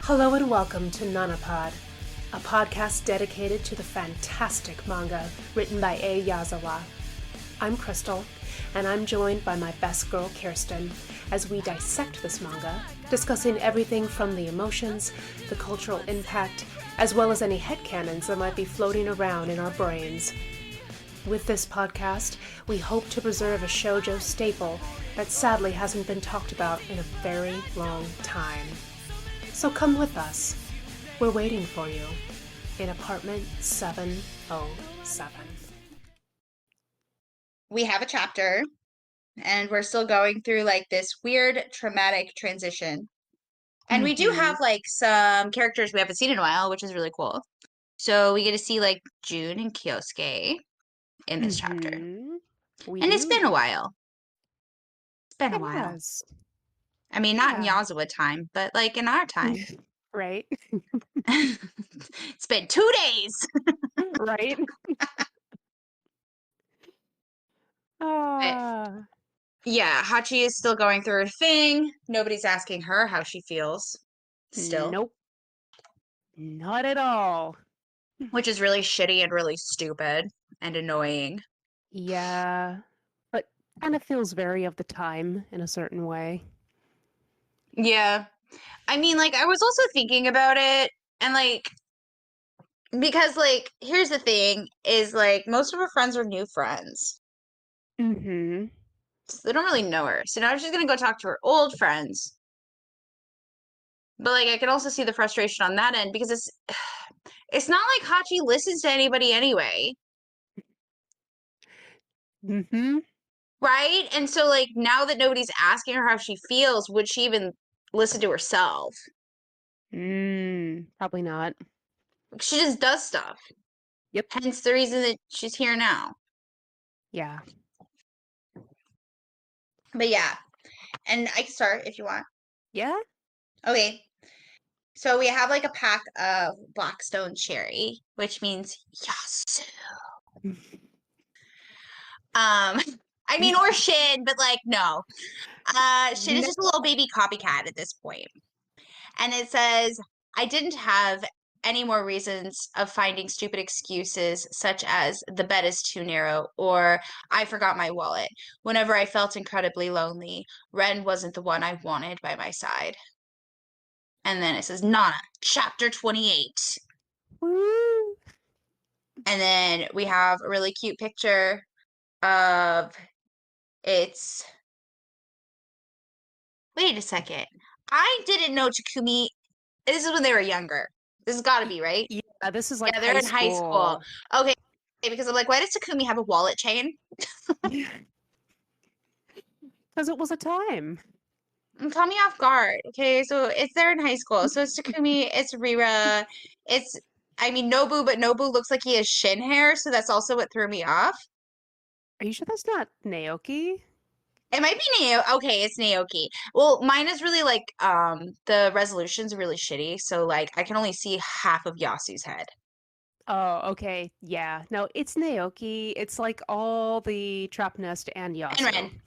Hello and welcome to Nanapod, a podcast dedicated to the fantastic manga written by A. Yazawa. I'm Crystal, and I'm joined by my best girl Kirsten as we dissect this manga, discussing everything from the emotions, the cultural impact, as well as any headcanons that might be floating around in our brains. With this podcast, we hope to preserve a shoujo staple that sadly hasn't been talked about in a very long time. So come with us. We're waiting for you in apartment 707. We have a chapter, and we're still going through like this weird traumatic transition. And we do have like some characters we haven't seen in a while, which is really cool. So we get to see like June and Kyosuke in this chapter. And it's been a while. It's been a while. Yes. I mean, not in Yazawa time, but like in our time. Right. It's been 2 days. Right. Yeah, Hachi is still going through her thing. Nobody's asking her how she feels. Still. Nope. Not at all. Which is really shitty and really stupid and annoying. Yeah. But kind of feels very of the time in a certain way. Yeah. I mean, like, I was also thinking about it, and, like, because, like, here's the thing, is, like, most of her friends are new friends. Mm-hmm. So they don't really know her. So now she's gonna go talk to her old friends. But, like, I can also see the frustration on that end, because it's not like Hachi listens to anybody anyway. Mm-hmm. Right? And so, like, now that nobody's asking her how she feels, would she even listen to herself? Probably not. She just does stuff. Yep. Hence the reason that she's here now. Yeah. But yeah. And I can start if you want. Yeah? Okay. So we have like a pack of Blackstone Cherry, which means Yasu. I mean, or Shin, but like, no. Shin is just a little baby copycat at this point. And it says, I didn't have any more reasons of finding stupid excuses, such as the bed is too narrow or I forgot my wallet. Whenever I felt incredibly lonely, Ren wasn't the one I wanted by my side. And then it says, Nana, chapter 28. Woo. And then we have a really cute picture of it's. Wait a second. I didn't know Takumi. This is when they were younger. This has got to be, right? Yeah, this is like Yeah, they're in high school. Okay, because I'm like, why does Takumi have a wallet chain? Because it was a time. Caught me off guard. Okay, so it's there in high school. So it's Takumi, it's Rira, it's I mean Nobu, but Nobu looks like he has shin hair, so that's also what threw me off. Are you sure that's not Naoki? It might be Naoki. Okay, it's Naoki. Well, mine is really like the resolution's really shitty, so like I can only see half of Yasu's head. Oh, okay. Yeah. No, it's Naoki. It's like all the Trap Nest and Yasu. And Ren.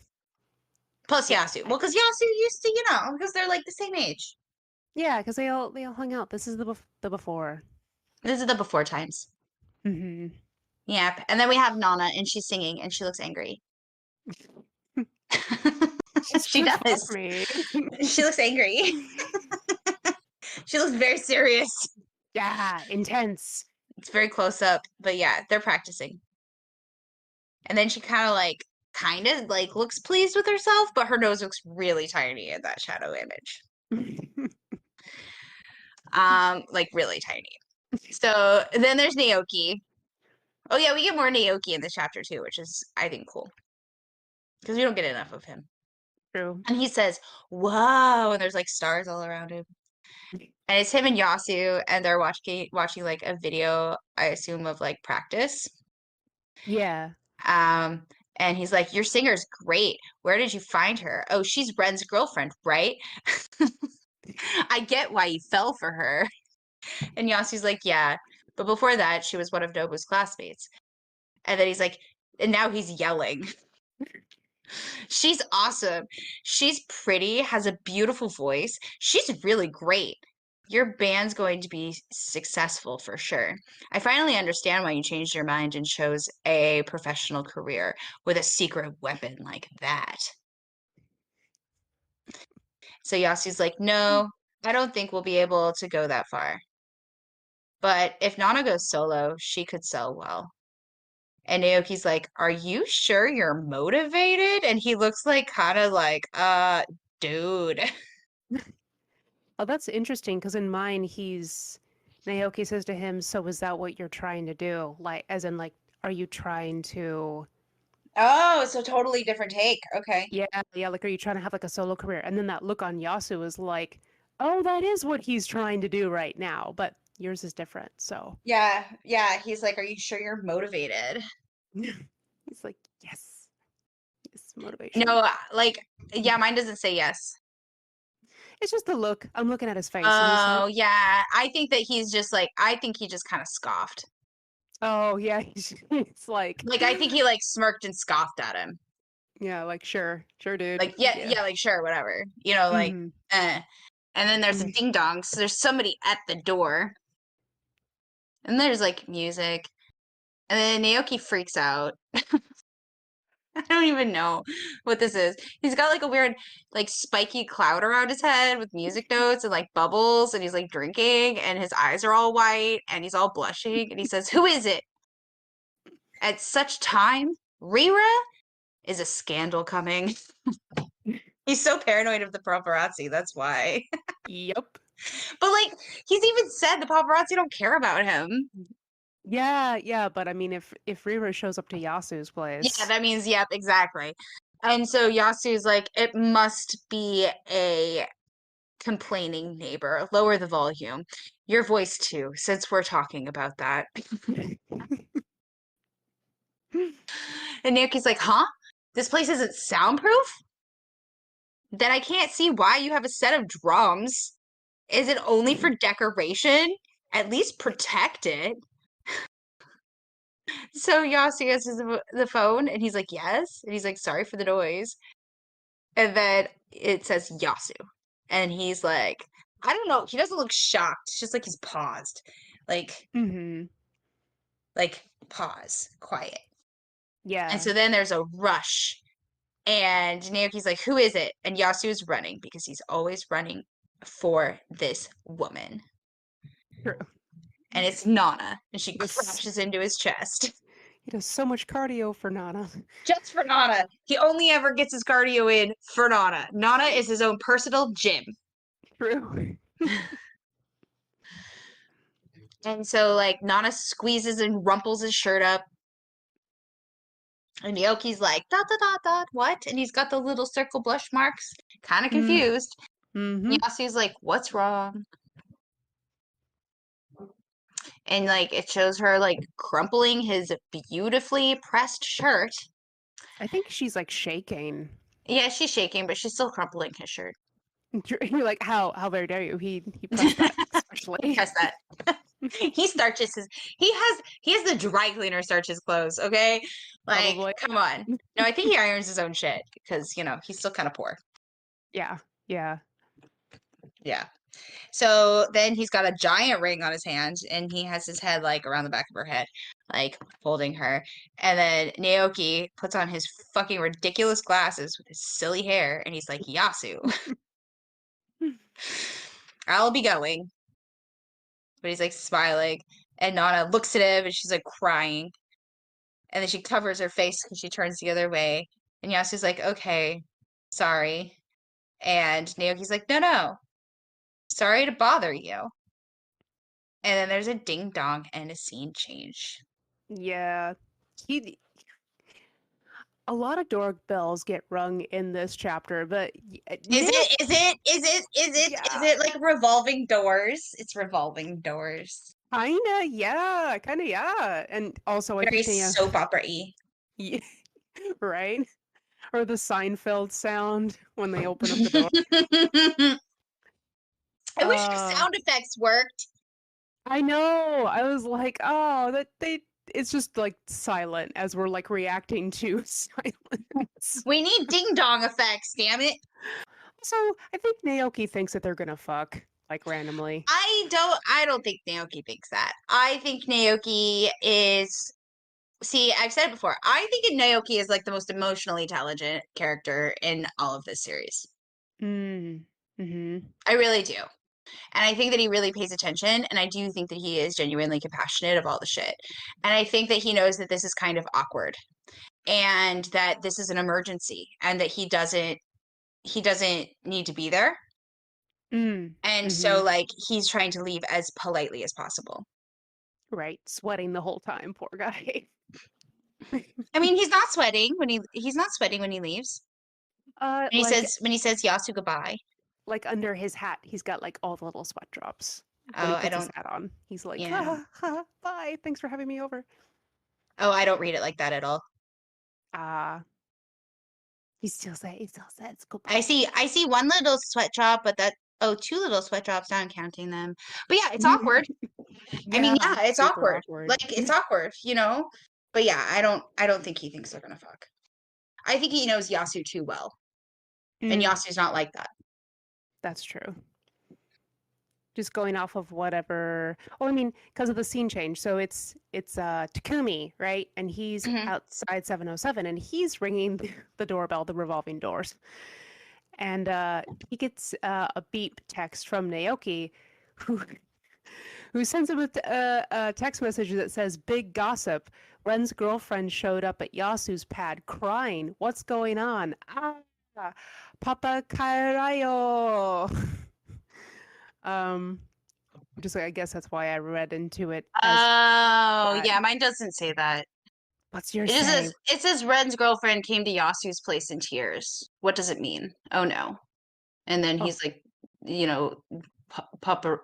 Plus Yeah. Yasu. Well, because Yasu used to, because they're like the same age. Yeah, because they all hung out. This is the before. This is the before times. Mm-hmm. Yep. And then we have Nana, and she's singing, and she looks angry. She does. She looks angry. She looks very serious. Yeah, intense. It's very close up, but yeah, they're practicing. And then she kind of looks pleased with herself, but her nose looks really tiny in that shadow image. Like really tiny. So then there's Naoki. Oh yeah, we get more Naoki in this chapter too, which is I think cool. Because we don't get enough of him. True. And he says, "Whoa," and there's like stars all around him. And it's him and Yasu, and they're watching like a video, I assume, of like practice. Yeah. And he's like, "Your singer's great. Where did you find her? Oh, she's Ren's girlfriend, right? I get why you fell for her." And Yasu's like, "Yeah, but before that, she was one of Nobu's classmates." And then he's like, and now he's yelling. She's awesome. She's pretty, has a beautiful voice. She's really great. your band's going to be successful for sure. I finally understand why you changed your mind and chose a professional career with a secret weapon like that. So Yasu's like, no, I don't think we'll be able to go that far. But if Nana goes solo, she could sell well. And Naoki's like, are you sure you're motivated? And he looks like kind of like, dude. Oh, that's interesting because in mine, Naoki says to him, "So is that what you're trying to do? Like, as in, like, are you trying to, Oh, it's a totally different take. Okay. yeah, yeah, like, are you trying to have like a solo career?" And then that look on Yasu is like, "Oh, that is what he's trying to do right now, but yours is different." So Yeah, yeah. He's like, are you sure you're motivated? he's like, "Yes, yes, motivation." No, like, yeah, mine doesn't say yes. It's just the look. I'm looking at his face, and he's like, Oh, yeah. I think that he's just like, I think he just kind of scoffed. "Oh, yeah," he's like, Like, I think he like smirked and scoffed at him. "Yeah, like sure, sure, dude, Like, yeah, yeah." yeah, like, sure, whatever. You know, like, Mm-hmm. eh. And then there's a Mm-hmm. ding dong. So there's somebody at the door. And there's like music. And then Naoki freaks out. I don't even know what this is. He's got like a weird, like spiky cloud around his head with music notes and like bubbles, and he's like drinking, and his eyes are all white, and he's all blushing, and he says, "Who is it? At such time, Rira? Is a scandal coming?" He's so paranoid of the paparazzi, that's why. Yep. But like, he's even said the paparazzi don't care about him. Yeah, yeah, but I mean, if Rira shows up to Yasu's Yeah, place, that means, yep, exactly. And so Yasu's like, it must be a complaining neighbor. Lower the volume. Your voice too, since we're talking about that. And Naoki's like, huh? This place isn't soundproof? Then I can't see why you have a set of drums. Is it only for decoration? At least protect it. So Yasu answers the phone and he's like, yes. And he's like, sorry for the noise. And then it says Yasu. And he's like, I don't know. He doesn't look shocked. It's just like he's paused. mm-hmm. Like pause, quiet. And Yeah, so then there's a rush. And Naoki's like, who is it? And Yasu is running because he's always running for this woman. true. And it's Nana. And she He does, crashes into his chest. he does so much cardio for Nana. Just for Nana. He only ever gets his cardio in for Nana. Nana is his own personal gym. True. And so, like, Nana squeezes and rumples his shirt up. And Naoki's like, dot, dot, dot, dot, what? And he's got the little circle blush marks. Kind of confused. Mm-hmm. Yasu's like, what's wrong? And, like, it shows her, like, crumpling his beautifully pressed shirt. I think she's like shaking. Yeah, she's shaking, but she's still crumpling his shirt. You're like, how very dare you? He pressed that especially. Press that. He starches his he has the dry cleaner starch his clothes, okay? Like, Probably. come on. No, I think he irons his own shit because, you know, he's still kind of poor. Yeah, yeah. Yeah. So then he's got a giant ring on his hand and he has his head like around the back of her head, like holding her. And then Naoki puts on his fucking ridiculous glasses with his silly hair and he's like, Yasu, I'll be going. But he's like smiling. And Nana looks at him and she's like crying. And then she covers her face because she turns the other way. And Yasu's like, okay, sorry. And Naoki's like, no, no, sorry to bother you. And then there's a ding dong and a scene change. Yeah. He a lot of doorbells get rung in this chapter, but Is yeah, it like revolving doors? It's revolving doors. kinda, yeah. And also, I Very think they, soap opera-y. yeah, right? Or the Seinfeld sound when they open up the door. I wish the Uh, sound effects worked. I know. I was like, oh, that they. It's just like silent as we're like reacting to silence. We need ding dong effects, damn it. So I think Naoki thinks that they're gonna fuck. like randomly. I don't think Naoki thinks that. I think Naoki is. See, I've said it before. I think Naoki is like the most emotionally intelligent character in all of this series. Mm-hmm. I really do. And I think that he really pays attention. And I do think that he is genuinely compassionate of all the shit. And I think that he knows that this is kind of awkward and that this is an emergency and that he doesn't need to be there. And so like he's trying to leave as politely as possible. Right. Sweating the whole time, poor guy. I mean, he's not sweating when he leaves. When he says Yasu goodbye. Like under his hat, he's got like all the little sweat drops. Oh, when he puts his hat on. He's like, yeah. Bye, thanks for having me over. Oh, I don't read it like that at all. He still says goodbye. I see one little sweat drop, but two little sweat drops, not counting them. But yeah, it's awkward. I mean, yeah, it's awkward. Like it's awkward, you know? But yeah, I don't think he thinks they're gonna fuck. I think he knows Yasu too well. And Yasu's not like that. That's true. Just going off of whatever. Well, I mean, because of the scene change. So it's Takumi, right? And he's outside 707, and he's ringing the doorbell, the revolving doors. And he gets a beep text from Naoki, who sends him a text message that says, "Big gossip. Ren's girlfriend showed up at Yasu's pad crying. What's going on? Papa Kairayo." Just I guess that's why I read into it. Yeah, mine doesn't say that. What's yours say? It says Ren's girlfriend came to Yasu's place in tears. What does it mean? Oh no. And then he's like, you know, Papa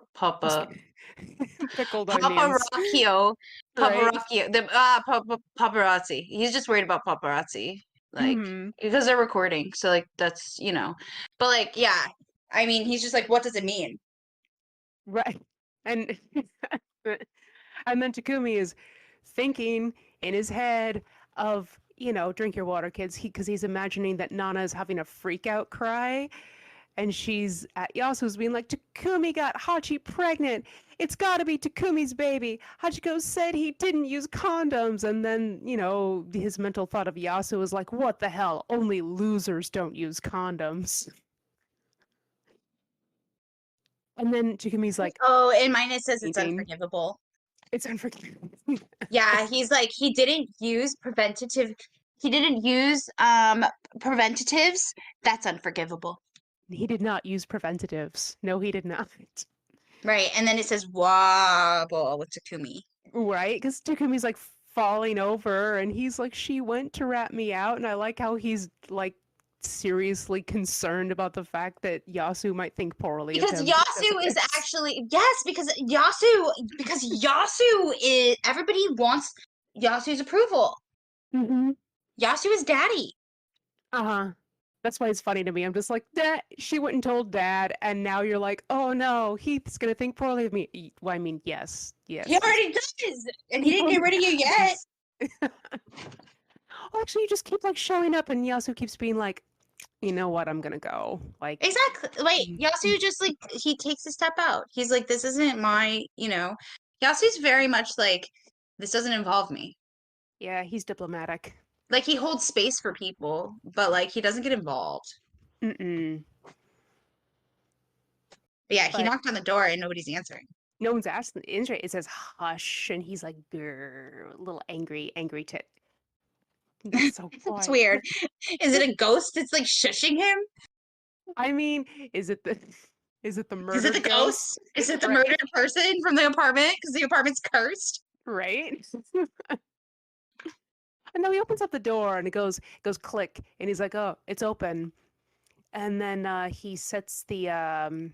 Pickled Paparazzo, paparazzi. He's just worried about paparazzi, like because they're recording. So like that's but like yeah, I mean he's just like, what does it mean? Right, and then Takumi is thinking in his head of drink your water, kids, because he's imagining that Nana is having a freak out cry. And she's at Yasu's being like, Takumi got Hachi pregnant. It's got to be Takumi's baby. Hachiko said he didn't use condoms. And then, his mental thought of Yasu was like, what the hell? Only losers don't use condoms. And then Takumi's like, oh, and mine it says it's unforgivable. It's unforgivable. Yeah, he's like, he didn't use preventatives. That's unforgivable. He did not use preventatives. No, he did not. Right, and then it says wobble with Takumi. Right, because Takumi's like falling over, and he's like, she went to rat me out, and I like how he's like seriously concerned about the fact that Yasu might think poorly of him. Because Yasu is actually because Yasu is, everybody wants Yasu's approval. Yasu is daddy. That's why it's funny to me. I'm just like, Dad, she went and told Dad, and now you're like, oh no, Heath's gonna think poorly of me. Well, I mean, yes. He already does, and he didn't get rid of you yet. Well, actually, you just keep like showing up, and Yasu keeps being like, you know what, I'm gonna go. Like exactly. Wait, Yasu just like he takes a step out. He's like, this isn't my, Yasu's very much like, this doesn't involve me. Yeah, he's diplomatic. Like he holds space for people, but like he doesn't get involved. But yeah, he knocked on the door and nobody's answering. No one's asking. It says hush, and he's like, little angry tit. That's so quiet. It's weird. Is it a ghost that's like shushing him? I mean, is it the murdered Is it the ghost? Is it the murdered person from the apartment? Because the apartment's cursed. Right? And then he opens up the door and it goes click, and he's like, oh, it's open. And then he sets the oh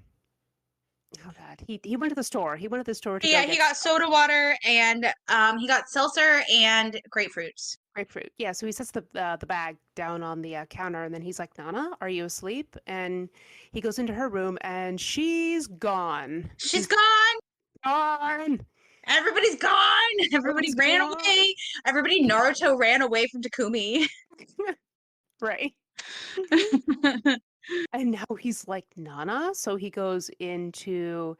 god, he went to the store. He went to the store to he got soda water, and he got seltzer and grapefruits. Grapefruit. Yeah, so he sets the bag down on the counter, and then he's like, Nana, are you asleep? And he goes into her room, and she's gone. She's gone. Gone. Everybody's gone. Everybody ran away. Everybody Naruto ran away from Takumi. Right. And now he's like, Nana. So he goes into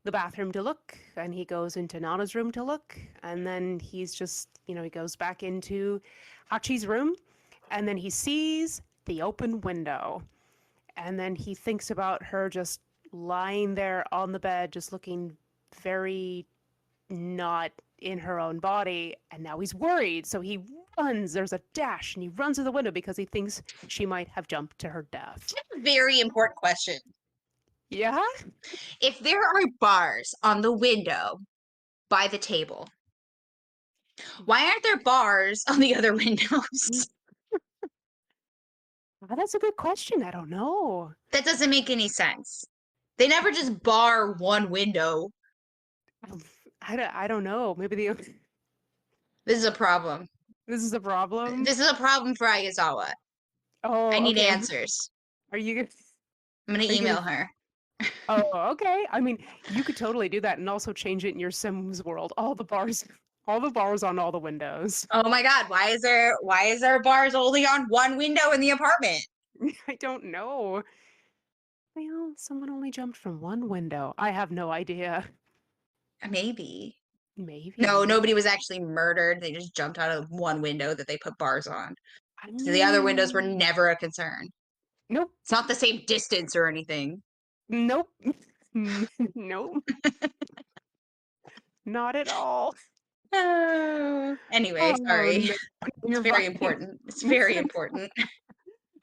the bathroom to look, and he goes into Nana's room to look, and then he's just, he goes back into Hachi's room, and then he sees the open window, and then he thinks about her just lying there on the bed, just looking very not in her own body, and now he's worried. So he runs, there's a dash, and he runs to the window because he thinks she might have jumped to her death. Very important question. Yeah? If there are bars on the window by the table, why aren't there bars on the other windows? Oh, that's a good question. I don't know. That doesn't make any sense. They never just bar one window. I don't know. Maybe This is a problem. this is a problem. This is a problem for Ayazawa. I Oh, need okay. answers. Are you I'm gonna email her. Oh, okay. I mean, you could totally do that and also change it in your Sims world. All the bars on all the windows. Oh my god, why is there bars only on one window in the apartment? I don't know. Well, someone only jumped from one window. I have no idea. Maybe. Maybe. No, nobody was actually murdered. They just jumped out of one window that they put bars on. I So the other windows were mean, never a concern. nope. It's not the same distance or anything. Nope. Nope. Not at all. Anyway, Oh, sorry. no. It's You're very fine. important. It's very important.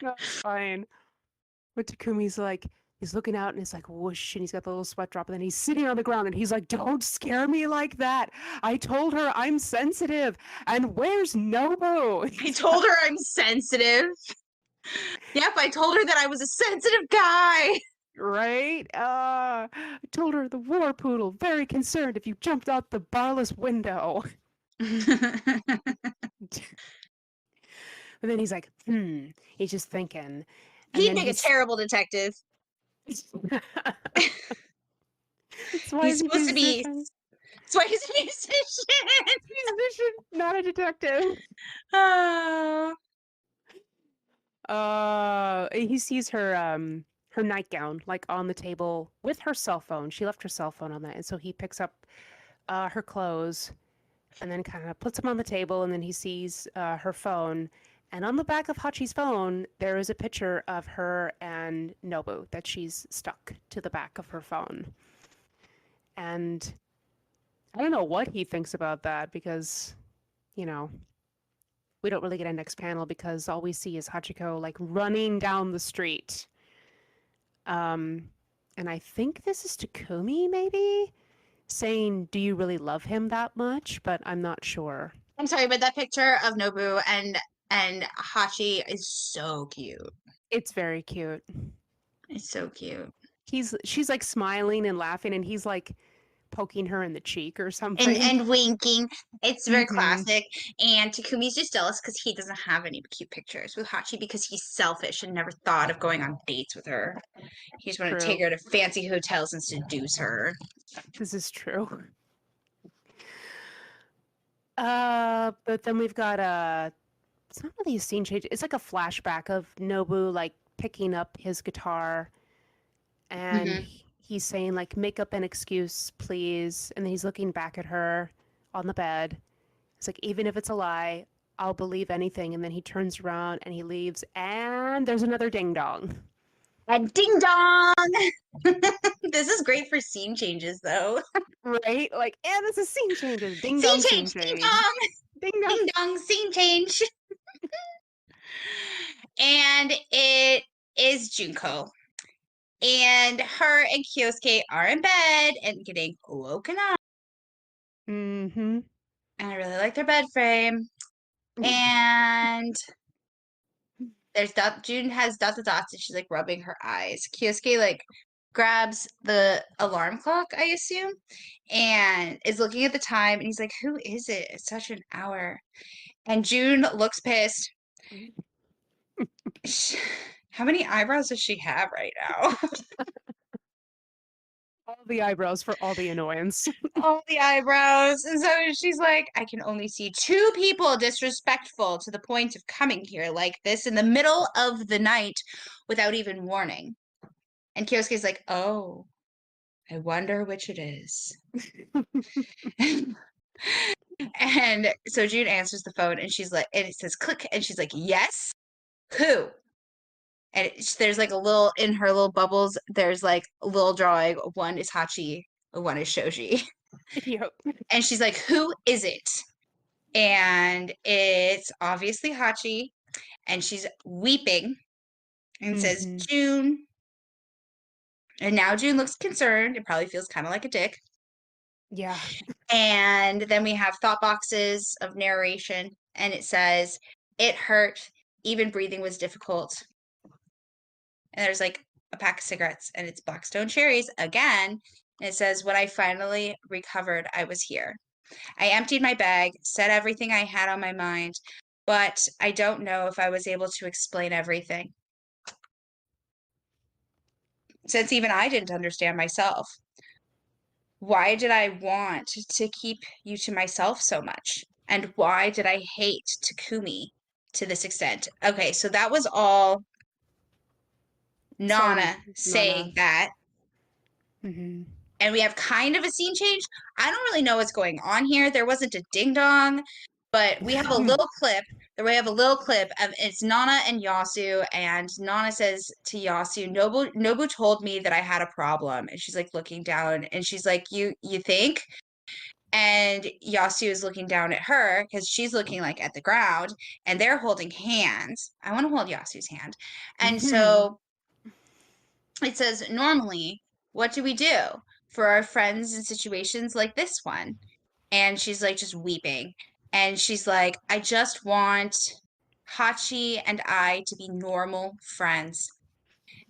That's fine. But Takumi's like, he's looking out and it's like whoosh, and he's got the little sweat drop, and then he's sitting on the ground and he's like, don't scare me like that. I told her I'm sensitive. And where's Nobu? I told her I'm sensitive. Yep, I told her that I was a sensitive guy. Right? I told her the war poodle, very concerned if you jumped out the barless window. And then he's like, he's just thinking. And He'd then make a terrible detective. That's why He's he's a supposed to be. musician. That's why he's a musician. Musician, not a detective. Oh. He sees her nightgown like on the table with her cell phone. She left her cell phone on that, and so he picks up her clothes and then kind of puts them on the table, and then he sees her phone. And on the back of Hachi's phone, there is a picture of her and Nobu that she's stuck to the back of her phone. And I don't know what he thinks about that because, we don't really get a next panel because all we see is Hachiko like running down the street. And I think this is Takumi maybe saying, "Do you really love him that much?" But I'm not sure. I'm sorry, but that picture of Nobu and Hachi is so cute. It's very cute. It's so cute. She's like smiling and laughing, and he's like poking her in the cheek or something. And winking. It's very classic. And Takumi's just jealous because he doesn't have any cute pictures with Hachi because he's selfish and never thought of going on dates with her. He just wanted to take her to fancy hotels and seduce her. This is true. But then we've got it's not really a scene change. It's like a flashback of Nobu like picking up his guitar, and he's saying like, "Make up an excuse, please." And then he's looking back at her on the bed. It's like, even if it's a lie, I'll believe anything. And then he turns around and he leaves, and there's another ding dong. And ding dong! This is great for scene changes, though. Right? Like, and this is scene changes. Ding dong, scene change. Ding dong! Ding dong. Ding dong, scene change. And it is Junko. And her and Kyosuke are in bed and getting woken up. Mm-hmm. And I really like their bed frame. And there's June has dots and dots, and she's like rubbing her eyes. Kyosuke like grabs the alarm clock, I assume, and is looking at the time, and he's like, "Who is it? It's such an hour." And June looks pissed. How many eyebrows does she have right now? All the eyebrows for all the annoyance. All the eyebrows. And so she's like, I can only see two people disrespectful to the point of coming here like this in the middle of the night without even warning. And Kyosuke's like, oh, I wonder which it is. And so June answers the phone and she's like, and it says click, and she's like, yes, who? And there's like a little, in her little bubbles, there's like a little drawing. One is Hachi, one is Shoji. Yep. And she's like, who is it? And it's obviously Hachi. And she's weeping and says, June. And now June looks concerned. It probably feels kind of like a dick. Yeah. And then we have thought boxes of narration. And it says, it hurt. Even breathing was difficult. And there's like a pack of cigarettes. And it's Blackstone cherries again. And it says, when I finally recovered, I was here. I emptied my bag, said everything I had on my mind, but I don't know if I was able to explain everything. Since even I didn't understand myself. Why did I want to keep you to myself so much? And why did I hate Takumi to this extent? Okay, so that was all Nana saying that. Mm-hmm. And we have kind of a scene change. I don't really know what's going on here. There wasn't a ding dong, but we have a little clip. We have a little clip of it's Nana and Yasu, and Nana says to Yasu, Nobu told me that I had a problem. And she's like looking down and she's like, you think? And Yasu is looking down at her because she's looking like at the ground and they're holding hands. I want to hold Yasu's hand. And so it says, normally, what do we do for our friends in situations like this one? And she's like just weeping. And she's like, I just want Hachi and I to be normal friends.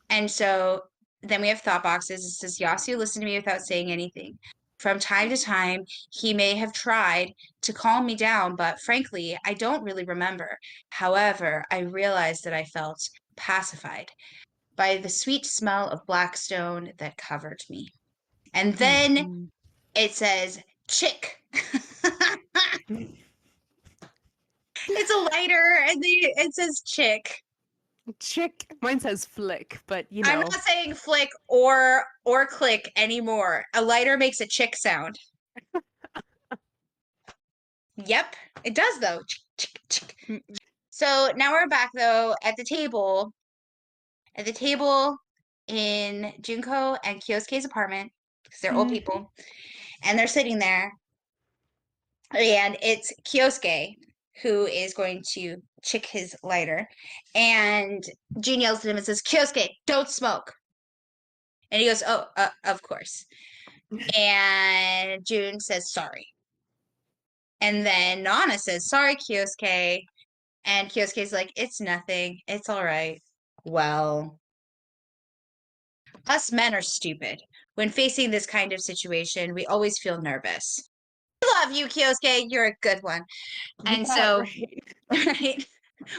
And so then we have thought boxes. It says, Yasu listened to me without saying anything. From time to time, he may have tried to calm me down, but frankly, I don't really remember. However, I realized that I felt pacified by the sweet smell of Blackstone that covered me. And then it says, chick. It's a lighter, and it says chick. Chick. Mine says flick, but you know. I'm not saying flick or click anymore. A lighter makes a chick sound. Yep, it does though. So now we're back though at the table. At the table in Junko and Kyosuke's apartment, because they're old people, and they're sitting there. And it's Kyosuke who is going to chick his lighter. And Jun yells at him and says, Kyosuke, don't smoke. And he goes, oh, of course. And Jun says, sorry. And then Nana says, sorry, Kyosuke. And Kyosuke's like, it's nothing. It's all right. Well, us men are stupid. When facing this kind of situation, we always feel nervous. I love you, Kyosuke. You're a good one. And so, right?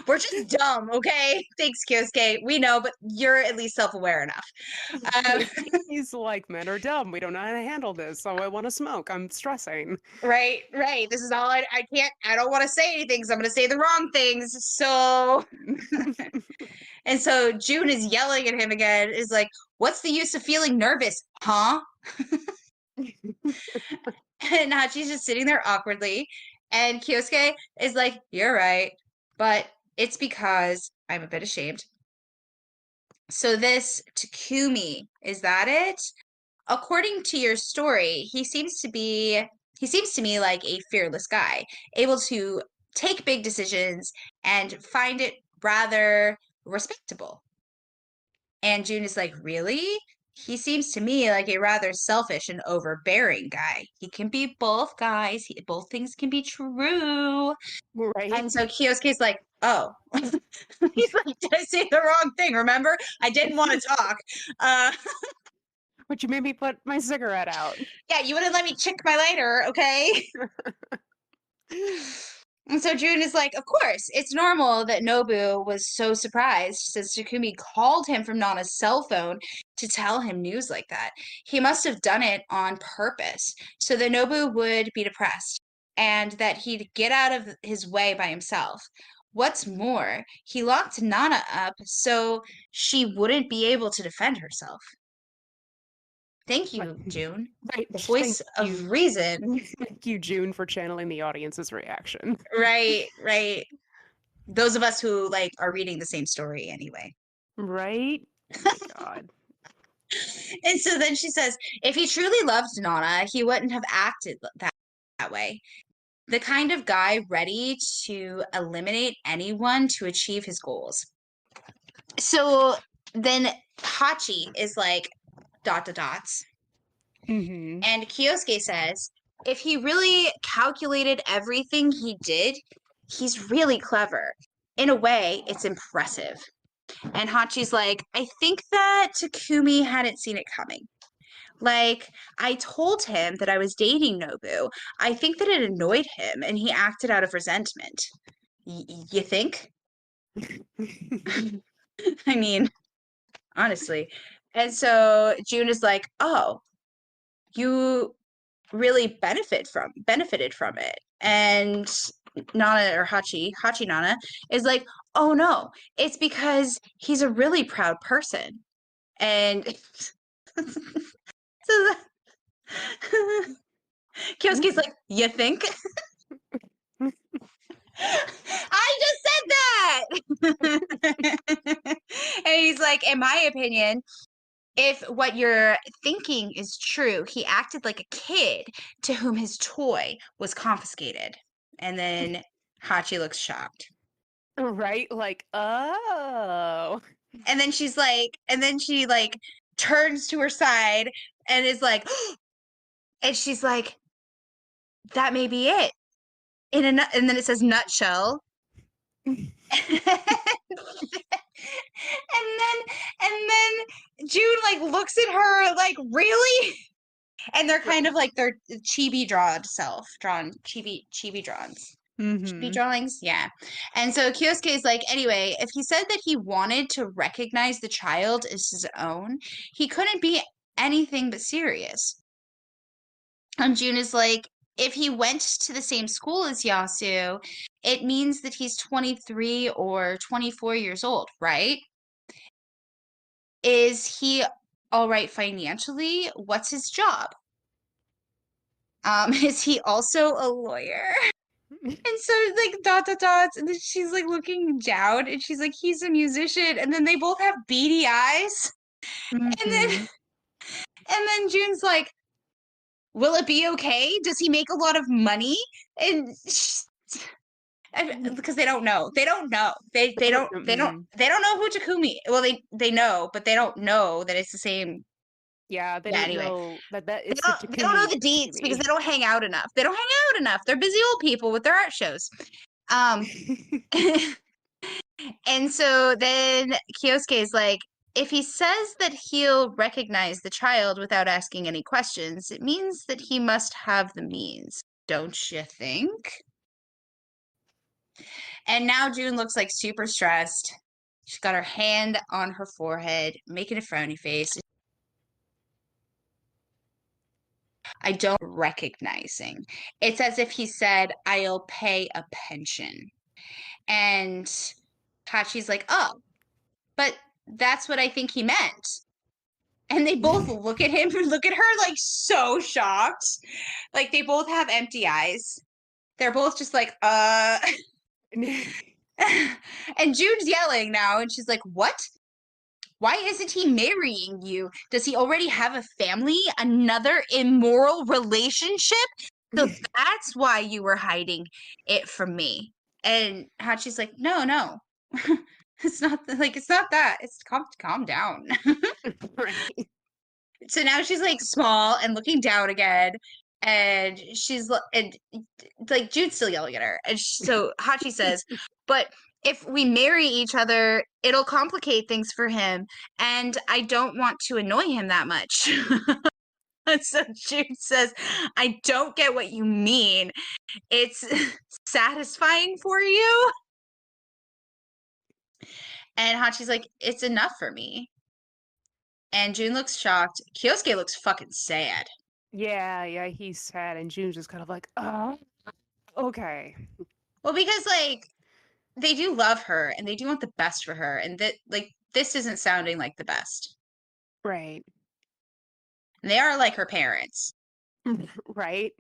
We're just dumb, okay? Thanks, Kyosuke. We know, but you're at least self-aware enough. He's like, men are dumb. We don't know how to handle this, so I want to smoke. I'm stressing. Right. This is all I don't want to say anything because I'm going to say the wrong things. So, and so June is yelling at him again, is like, what's the use of feeling nervous, huh? And Hachi's just sitting there awkwardly. And Kyosuke is like, you're right. But it's because I'm a bit ashamed. So this Takumi, is that it? According to your story, he seems to me like a fearless guy, able to take big decisions and find it rather respectable. And June is like, really? He seems to me like a rather selfish and overbearing guy. He can be both guys. Both things can be true. Right. And so Kyosuke's like, oh. He's like, did I say the wrong thing? Remember? I didn't want to talk. But you made me put my cigarette out. Yeah, you wouldn't let me chick my lighter, okay? And so June is like, of course, it's normal that Nobu was so surprised since Takumi called him from Nana's cell phone to tell him news like that. He must have done it on purpose so that Nobu would be depressed and that he'd get out of his way by himself. What's more, he locked Nana up so she wouldn't be able to defend herself. Thank Right. you, June. Right. The voice of reason. Thank you, June, for channeling the audience's reaction. Right, right. Those of us who like are reading the same story anyway. Right? My God. And so then she says, if he truly loved Nana, he wouldn't have acted that way. The kind of guy ready to eliminate anyone to achieve his goals. So then Hachi is like, ... Mm-hmm. And Kyosuke says, if he really calculated everything he did, he's really clever. In a way, it's impressive. And Hachi's like, I think that Takumi hadn't seen it coming. Like, I told him that I was dating Nobu. I think that it annoyed him and he acted out of resentment. You think? I mean, honestly. And so June is like, oh, you really benefited from it. And Nana or Hachi Nana is like, oh no, it's because he's a really proud person. And so Kyosuke's like, you think? I just said that. And he's like, in my opinion, if what you're thinking is true, he acted like a kid to whom his toy was confiscated. And then Hachi looks shocked. Right? Like, oh. And then she like turns to her side and is like, and she's like, that may be it. And then it says nutshell. and then June like looks at her like, really? And they're kind of like their chibi drawn chibi drawings. Chibi drawings, yeah. And so Kyosuke is like, anyway, if he said that he wanted to recognize the child as his own, he couldn't be anything but serious. And June is like, if he went to the same school as Yasu, it means that he's 23 or 24 years old, right? Is he all right financially? What's his job? Is he also a lawyer? And so like ... And then she's like looking down and she's like, he's a musician. And then they both have beady eyes. And then June's like, will it be okay? Does he make a lot of money? And because they don't know. They don't know. They don't know who Takumi. Well, they know, but they don't know that it's the same. Yeah, they don't know that it's they don't know the deets because they don't hang out enough. They don't hang out enough. They're busy old people with their art shows. And so then Kyosuke is like, if he says that he'll recognize the child without asking any questions, it means that he must have the means, don't you think? And now June looks like super stressed. She's got her hand on her forehead, making a frowny face. I don't recognizing. It's as if he said, I'll pay a pension. And Hachi's like, oh, but that's what I think he meant. And they both look at him and look at her like so shocked. Like they both have empty eyes. They're both just like, And June's yelling now, and she's like, what? Why isn't he marrying you? Does he already have a family? Another immoral relationship? So that's why you were hiding it from me. And Hachi's like, no. It's not that. It's calm down. Right. So now she's like small and looking down again. And she's like Jude's still yelling at her. And so Hachi says, but if we marry each other, it'll complicate things for him. And I don't want to annoy him that much. And so June says, I don't get what you mean. It's satisfying for you? And Hachi's like, it's enough for me. And June looks shocked. Kyosuke looks fucking sad. Yeah, he's sad, and June's just kind of like, oh, okay. Well, because like they do love her and they do want the best for her, and that like this isn't sounding like the best. Right. And they are like her parents. Right?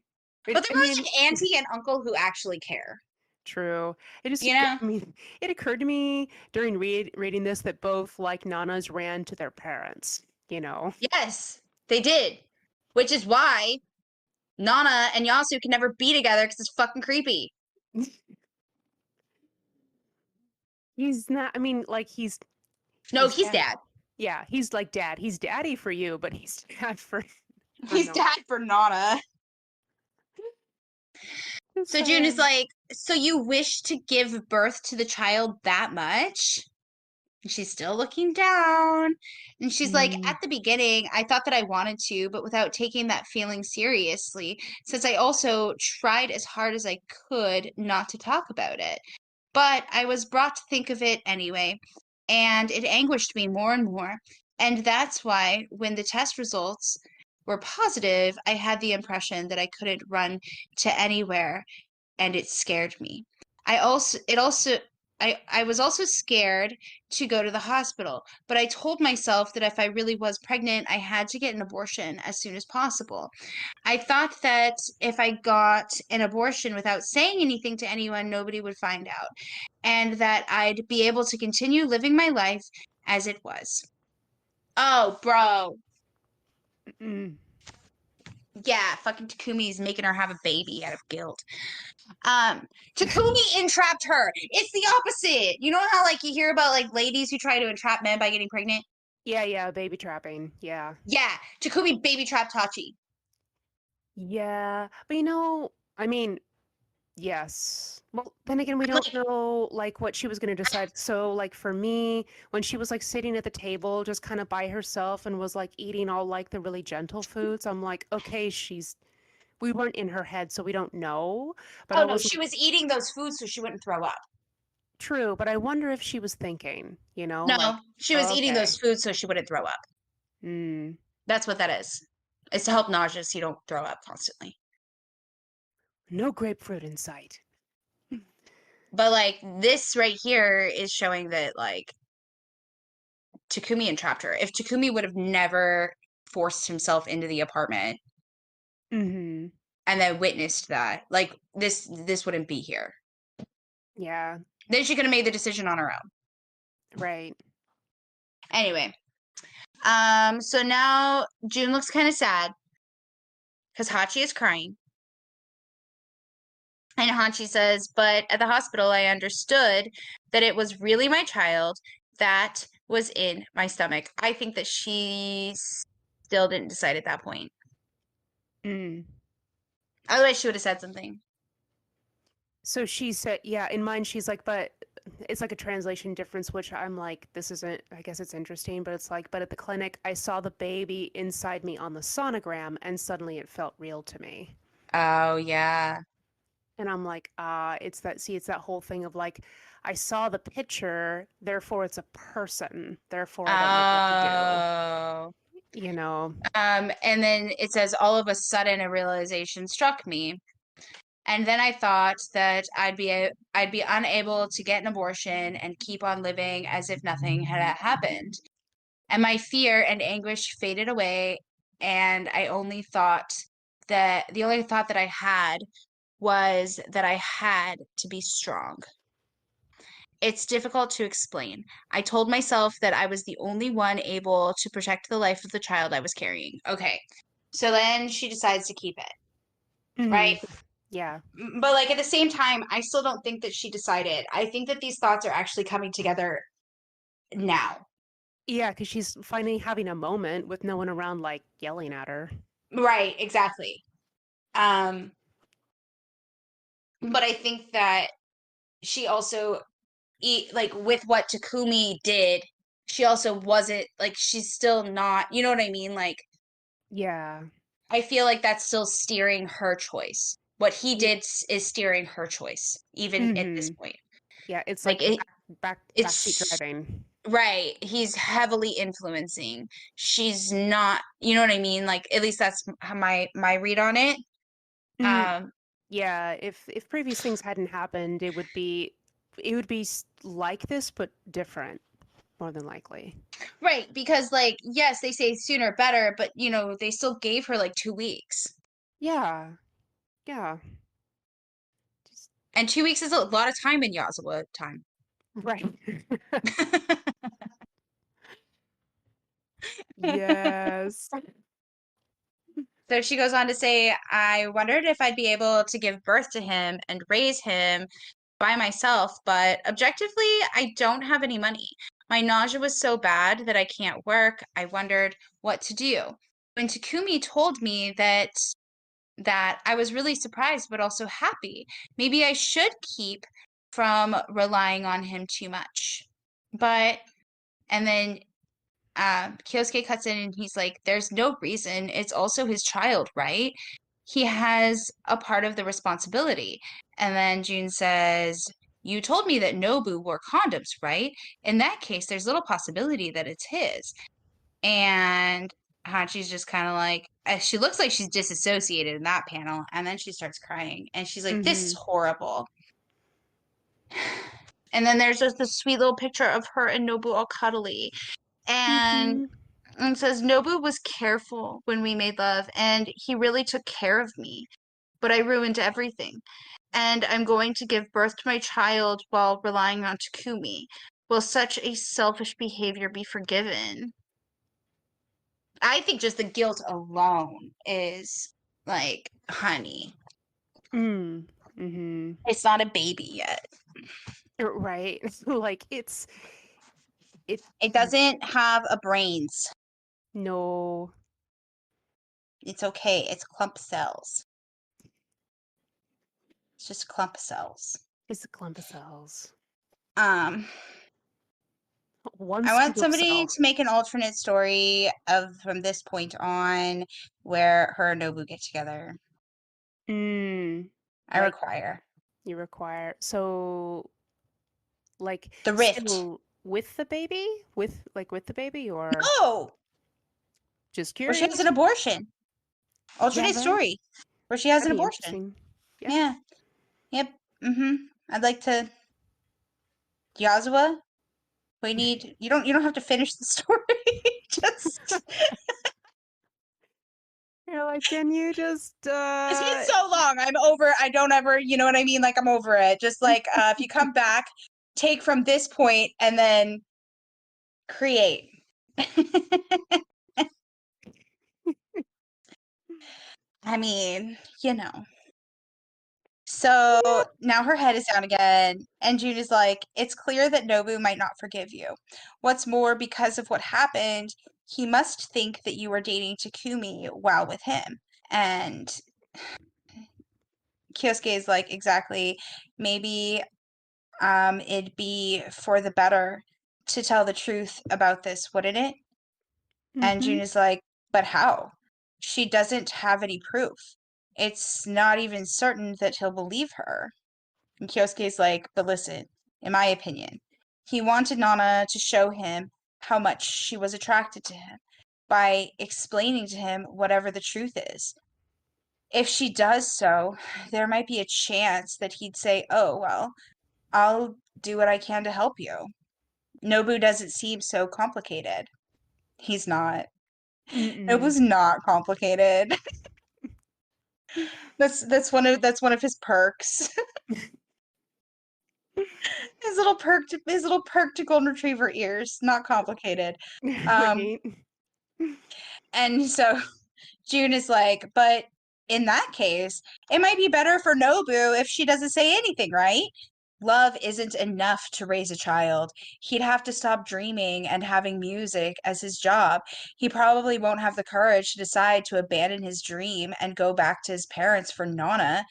But I they're mean, like auntie and uncle who actually care. true. It just, You know? I mean, it occurred to me during reading this that both, like, Nanas ran to their parents, you know? Yes, they did. Which is why Nana and Yasu can never be together because it's fucking creepy. He's not, I mean, like, No, he's he's dad. dad. Yeah, he's like dad. He's daddy for you, but he's dad for, I don't He's know. dad for Nana. It's, So June is like, so you wish to give birth to the child that much? And she's still looking down. And she's like, mm, at the beginning, I thought that I wanted to, but without taking that feeling seriously, since I also tried as hard as I could not to talk about it. But I was brought to think of it anyway, and it anguished me more and more. And that's why, when the test results were positive, I had the impression that I couldn't run to anywhere, and it scared me. I was also scared to go to the hospital, but I told myself that if I really was pregnant, I had to get an abortion as soon as possible. I thought that if I got an abortion without saying anything to anyone, nobody would find out, and that I'd be able to continue living my life as it was. Oh, bro. mm. Yeah, fucking Takumi's making her have a baby out of guilt. Takumi entrapped her. It's the opposite. You know how like you hear about like ladies who try to entrap men by getting pregnant? Yeah, baby trapping. Yeah. Yeah, Takumi baby trapped Hachi. Yeah. But I mean, yes. Well, then again, we don't Like, know like what she was going to decide. So, like for me, when she was like sitting at the table just kind of by herself and was like eating all like the really gentle foods, I'm like, okay, we weren't in her head, so we don't know. But oh I no, was she like, was eating those foods so she wouldn't throw up. true, but I wonder if she was thinking, No, like, she was oh, eating okay. those foods so she wouldn't throw up. Mm, That's what that is. It's to help nausea so you don't throw up constantly. no grapefruit in sight. But like this right here is showing that like Takumi entrapped her. If Takumi would have never forced himself into the apartment Mm-hmm. and then witnessed that, like this wouldn't be here. Yeah, Then she could have made the decision on her own. right. Anyway, so now June looks kind of sad because Hachi is crying. And Hachi says, but at the hospital, I understood that it was really my child that was in my stomach. I think that she still didn't decide at that point. Mm. Otherwise, she would have said something. So she said, yeah, in mine, she's like, but it's like a translation difference, which I'm like, this isn't, I guess it's interesting, but it's like, but at the clinic, I saw the baby inside me on the sonogram, and suddenly it felt real to me. Oh, yeah. And I'm like, it's that whole thing of like, I saw the picture, therefore it's a person, therefore I don't know what to do, Oh. you know? And then it says, all of a sudden, a realization struck me. And then I thought that I'd be unable to get an abortion and keep on living as if nothing had happened. And my fear and anguish faded away, and the only thought that I had was that I had to be strong. It's difficult to explain. I told myself that I was the only one able to protect the life of the child I was carrying. Okay. So then she decides to keep it, Hmm. right? Yeah. But like at the same time, I still don't think that she decided. I think that these thoughts are actually coming together now. Yeah, because she's finally having a moment with no one around, like, yelling at her. Right, exactly. Um, but I think that she also like with what Takumi did, she also wasn't like she's still not, you know what I mean? Like Yeah. I feel like that's still steering her choice. What he Ye- did is steering her choice, even at this mhm. point. Yeah, it's Like like it, backseat it's driving. right. He's heavily influencing. She's not, you know what I mean? Like at least that's my read on it. Mm, Um, yeah, if previous things hadn't happened, it would be like this, but different, more than likely. right, because like yes, they say sooner better, but they still gave her like 2 weeks. Yeah, yeah, just And 2 weeks is a lot of time in Yazawa time. right. Yes. So she goes on to say, I wondered if I'd be able to give birth to him and raise him by myself, but objectively, I don't have any money. My nausea was so bad that I can't work. I wondered what to do. When Takumi told me that I was really surprised but also happy. Maybe I should keep from relying on him too much. But and then Kyosuke cuts in and he's like, there's no reason. It's also his child, right? He has a part of the responsibility. And then June says, you told me that Nobu wore condoms, right? In that case, there's little possibility that it's his. And Hachi's just kind of like, she looks like she's disassociated in that panel. And then she starts crying. And she's like, this is Hmm. horrible. And then there's just this sweet little picture of her and Nobu all cuddly. And Hmm. it says, Nobu was careful when we made love, and he really took care of me. But I ruined everything. And I'm going to give birth to my child while relying on Takumi. Will such a selfish behavior be forgiven? I think just the guilt alone is like, honey, Mm. Hmm. it's not a baby yet. Right. Like it It doesn't have a brains. no, It's okay. It's clump cells. It's just clump cells. it's a clump of cells. Um, One I want single somebody cell. to make an alternate story of from this point on where her and Nobu get together. Mm. I Like require you require so like the rift. still with the baby? With the baby or No, just where she has an curious? abortion. Yeah, Alternate story where she has that'd an be abortion. interesting. Yeah. Yeah. Yep. Mm-hmm. I'd like to Yazawa. We need you don't have to finish the story. Just You're like, can you just it's been so long. I'm over. I don't ever, you know what I mean? Like I'm over it. Just like if you come back, take from this point and then create. I mean, you know. So yeah. now her head is down again, and June is like, it's clear that Nobu might not forgive you. What's more, because of what happened, he must think that you were dating Takumi while with him. And Kyosuke is like, exactly. Maybe it'd be for the better to tell the truth about this, wouldn't it? And Mm-hmm. June is like, but how? She doesn't have any proof. It's not even certain that he'll believe her. And Kyosuke's like, but listen, in my opinion, he wanted Nana to show him how much she was attracted to him by explaining to him whatever the truth is. If she does so, there might be a chance that he'd say, oh, well, I'll do what I can to help you. Nobu doesn't seem so complicated. He's not. Mm-mm. Nobu's not complicated. That's one of his perks. His little perk to golden retriever ears. Not complicated. Um, Right. and so June is like, but in that case, it might be better for Nobu if she doesn't say anything, right? Love isn't enough to raise a child. He'd have to stop dreaming and having music as his job. He probably won't have the courage to decide to abandon his dream and go back to his parents for Nana.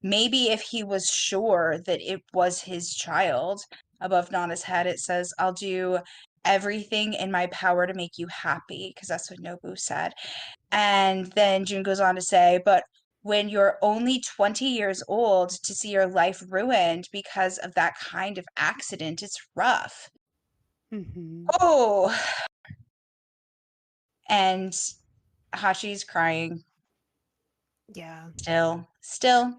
Maybe if he was sure that it was his child, above Nana's head, it says, I'll do everything in my power to make you happy, because that's what Nobu said. And then June goes on to say, but when you're only 20 years old to see your life ruined because of that kind of accident, it's rough. Mm-hmm. Oh, and Hachi's crying Yeah. still.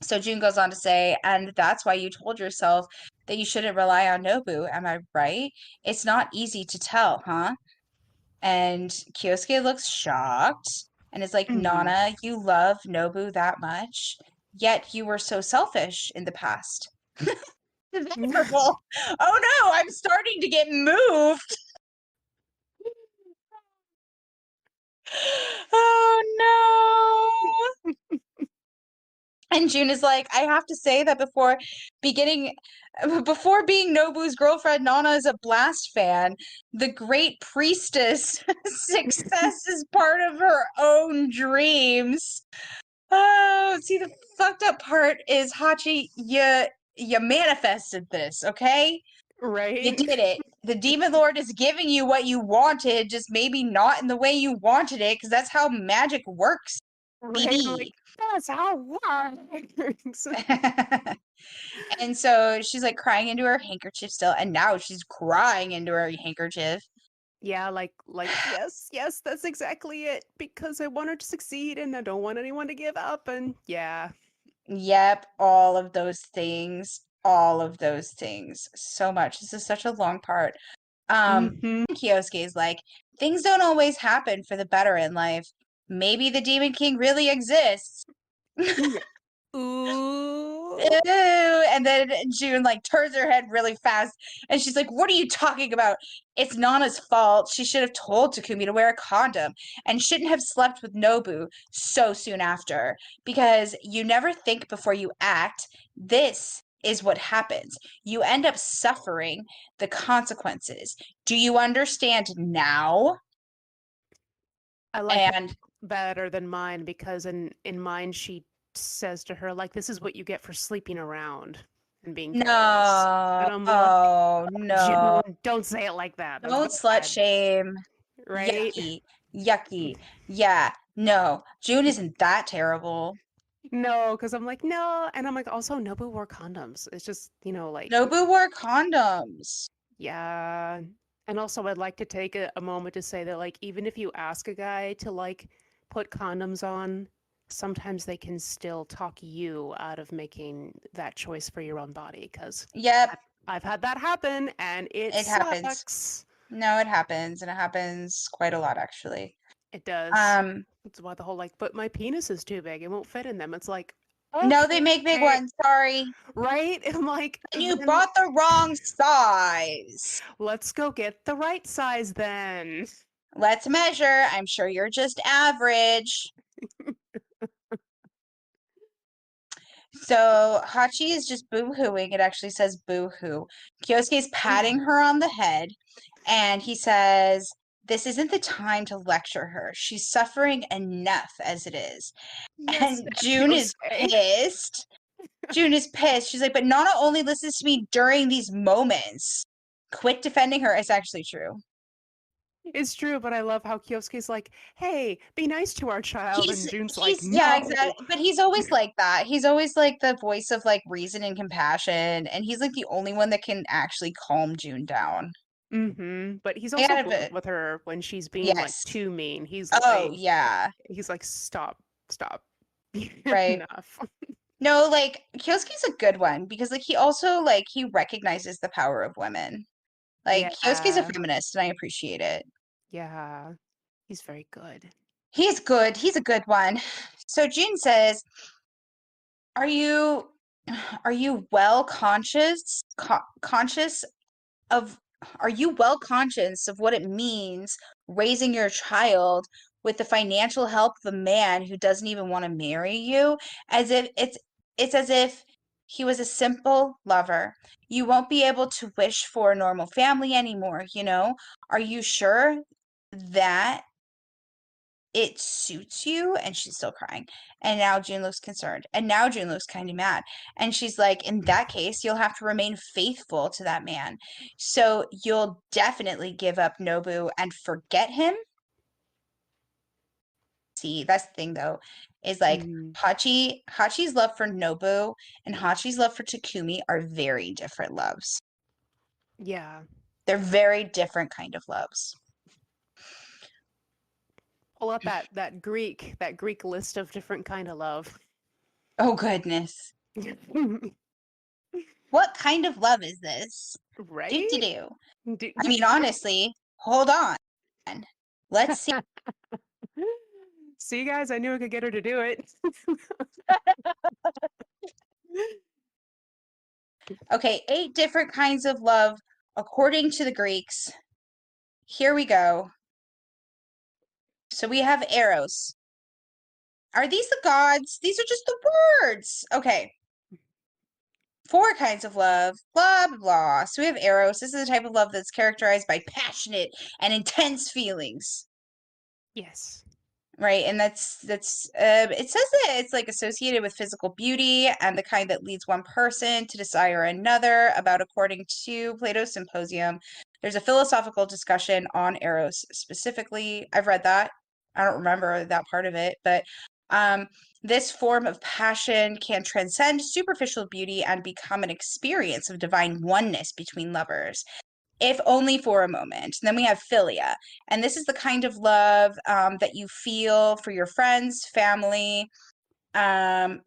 So June goes on to say, and that's why you told yourself that you shouldn't rely on Nobu. Am I right? It's not easy to tell, huh? And Kyosuke looks shocked and is like, Mm-hmm. Nana, you love Nobu that much, yet you were so selfish in the past. Venerable. Oh no, I'm starting to get moved. Oh no. And June is like, I have to say that before being Nobu's girlfriend, Nana is a Blast fan. The great priestess success is part of her own dreams. Oh, see, the fucked up part is Hachi, you manifested this, okay? You Right. did it. The Demon Lord is giving you what you wanted, just maybe not in the way you wanted it, because that's how magic works, Right. I'm like, BB. that's how it works. And so she's like crying into her handkerchief still, and now she's crying into her handkerchief. Yeah, like yes, yes, that's exactly it. Because I want her to succeed and I don't want anyone to give up. And yeah. Yep, all of those things. All of those things. So much. This is such a long part. Mm-hmm. Kyosuke's like, things don't always happen for the better in life. Maybe the Demon King really exists. Ooh. Ew. And then June like turns her head really fast and she's like, what are you talking about? It's Nana's fault. She should have told Takumi to wear a condom and shouldn't have slept with Nobu so soon after, because you never think before you act. This is what happens. You end up suffering the consequences. Do you understand now? I like that And better than mine because in mine she says to her like this is what you get for sleeping around and being careless. no, And I'm like, oh June, no. don't say it like that. That's Don't slut bad, shame. right? Yucky. Yucky. Yeah. No. June isn't that terrible. No, because I'm like, no, and I'm like, also Nobu wore condoms. It's just, like, Nobu wore condoms. yeah. And also, I'd like to take a moment to say that, like, even if you ask a guy to like put condoms on, sometimes they can still talk you out of making that choice for your own body. Because Yep. I've had that happen, and it It happens. sucks. No, it happens. And it happens quite a lot, actually. It does. Um, That's why the whole like, but my penis is too big; it won't fit in them. It's like, no, they make big okay, ones. Sorry. right? I'm like, You then bought the wrong size. let's go get the right size then. Let's measure. I'm sure you're just average. So Hachi is just boo-hooing. It actually says boo-hoo. Kyosuke's patting her on the head, and he says, this isn't the time to lecture her. She's suffering enough as it is. Yes, And June is Kyosuke. pissed. June is pissed. She's like, but Nana only listens to me during these moments. Quit defending her. It's actually true. It's true, but I love how Kyosuke's like, "Hey, be nice to our child," and June's like, Yeah, "No." exactly. But he's always like that. He's always like the voice of like reason and compassion, and he's like the only one that can actually calm June down. But he's I also gotta blunt with her when she's being like yes. too mean. Oh, yeah. He's like, "Stop, stop, Right. enough." No, like Kyosuke's a good one because like he also like he recognizes the power of women. Like Kyosuke's a Yeah, feminist and I appreciate it. yeah, he's very good. He's good. He's a good one. So June says, "Are you are you well conscious of are you well conscious of what it means raising your child with the financial help of a man who doesn't even want to marry you, as if it's as if he was a simple lover. You won't be able to wish for a normal family anymore, you know? Are you sure that it suits you?" And she's still crying. And now June looks concerned. And now June looks kind of mad. And she's like, in that case, you'll have to remain faithful to that man. So you'll definitely give up Nobu and forget him. see, that's the thing though, is like Mhm. Hachi's love for Nobu and Hachi's love for Takumi are very different loves. Yeah. They're very different kind of loves. Pull up that Greek list of different kind of love. Oh goodness. What kind of love is this? Do do Right? do. Do- I mean, honestly, hold on. Let's see. See, guys, I knew I could get her to do it. Okay, 8 different kinds of love according to the Greeks. Here we go. So we have Eros. Are these the gods? These are just the words. Okay. 4 kinds of love, blah, blah, blah. So we have Eros. This is a type of love that's characterized by passionate and intense feelings. Yes. Right, and that's it says that it's like associated with physical beauty and the kind that leads one person to desire another, about according to Plato's Symposium. There's a philosophical discussion on Eros specifically. I've read that. I don't remember that part of it, but um this form of passion can transcend superficial beauty and become an experience of divine oneness between lovers, if only for a moment. And then we have philia, and this is the kind of love that you feel for your friends, family, and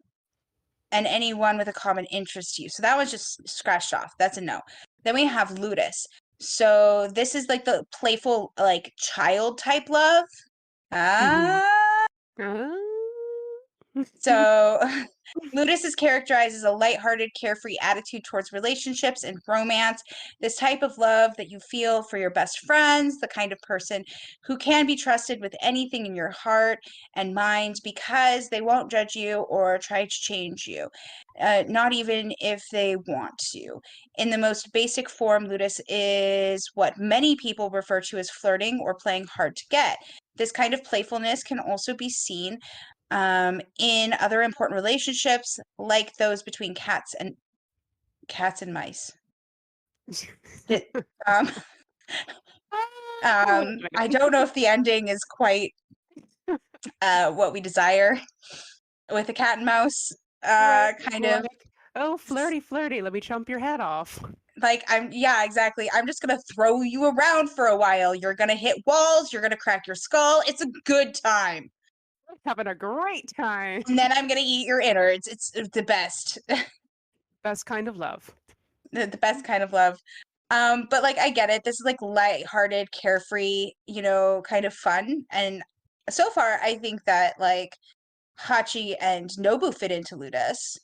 anyone with a common interest to you. So that was just scratched off. That's a no. Then we have ludus. So this is like the playful, like child type love. Mhm. Ah. So, Ludus is characterized as a lighthearted, carefree attitude towards relationships and romance. This type of love that you feel for your best friends, the kind of person who can be trusted with anything in your heart and mind because they won't judge you or try to change you, not even if they want to. In the most basic form, Ludus is what many people refer to as flirting or playing hard to get. This kind of playfulness can also be seen in other important relationships, like those between cats and mice. That, um, Wait a I minute. don't know if the ending is quite what we desire with a cat and mouse. Right? Kind of Like, oh, flirty, flirty. Let me chomp your head off. like yeah, exactly. I'm just gonna throw you around for a while. You're gonna hit walls. You're gonna crack your skull. It's a good time. Having a great time. And then I'm gonna eat your innards. It's the best. Best kind of love. The best kind of love. But like I get it. This is like lighthearted, carefree, kind of fun. And so far, I think that like Hachi and Nobu fit into Ludus.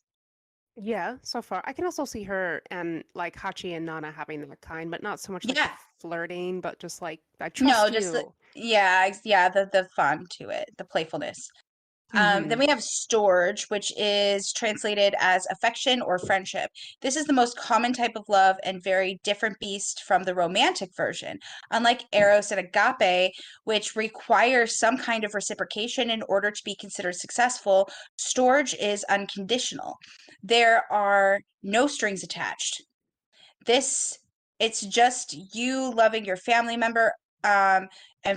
Yeah, so far. I can also see her and like Hachi and Nana having that kind, but not so much like the Yeah. flirting, but just like, I No, trust just you. yeah, the fun to it, the playfulness. Then Mm-hmm. we have storge, which is translated as affection or friendship. This is the most common type of love and very different beast from the romantic version. Unlike Eros and Agape, which require some kind of reciprocation in order to be considered successful, storge is unconditional. There are no strings attached. This, it's just you loving your family member and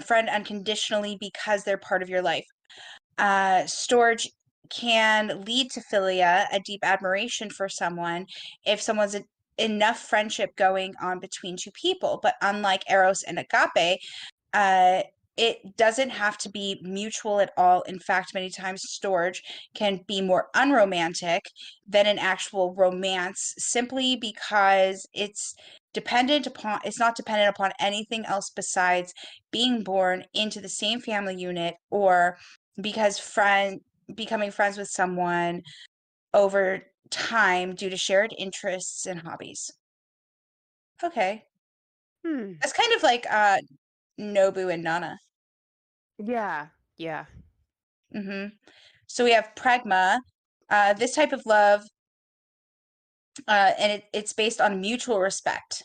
friend unconditionally because they're part of your life. Storage can lead to philia, a deep admiration for someone, if someone's enough friendship going on between two people. But unlike Eros and Agape, uh, it doesn't have to be mutual at all. In fact, many times storage can be more unromantic than an actual romance simply because it's not dependent upon anything else besides being born into the same family unit, or because becoming friends with someone over time due to shared interests and hobbies. Okay. Hmm. That's kind of like Nobu and Nana. Yeah, yeah. So we have pragma. This type of love, and it's based on mutual respect,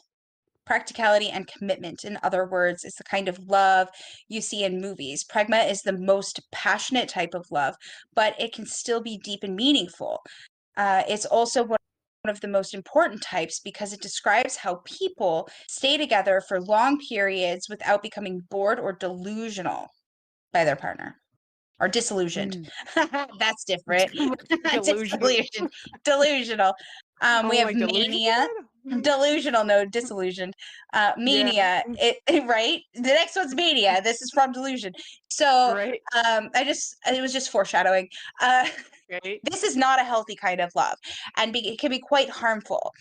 practicality, and commitment. In other words, it's the kind of love you see in movies. Pragma is the most passionate type of love, but it can still be deep and meaningful. It's also one of the most important types because it describes how people stay together for long periods without becoming bored or delusional by their partner. or disillusioned. That's different. Delusional. Delusional. We I'm have like, delusional mania. what? Delusional, no, disillusioned. Yeah. Mania, right? The next one's mania. This is from delusion. So, Right. it was just foreshadowing. Uh, Right. this is not a healthy kind of love, and it can be quite harmful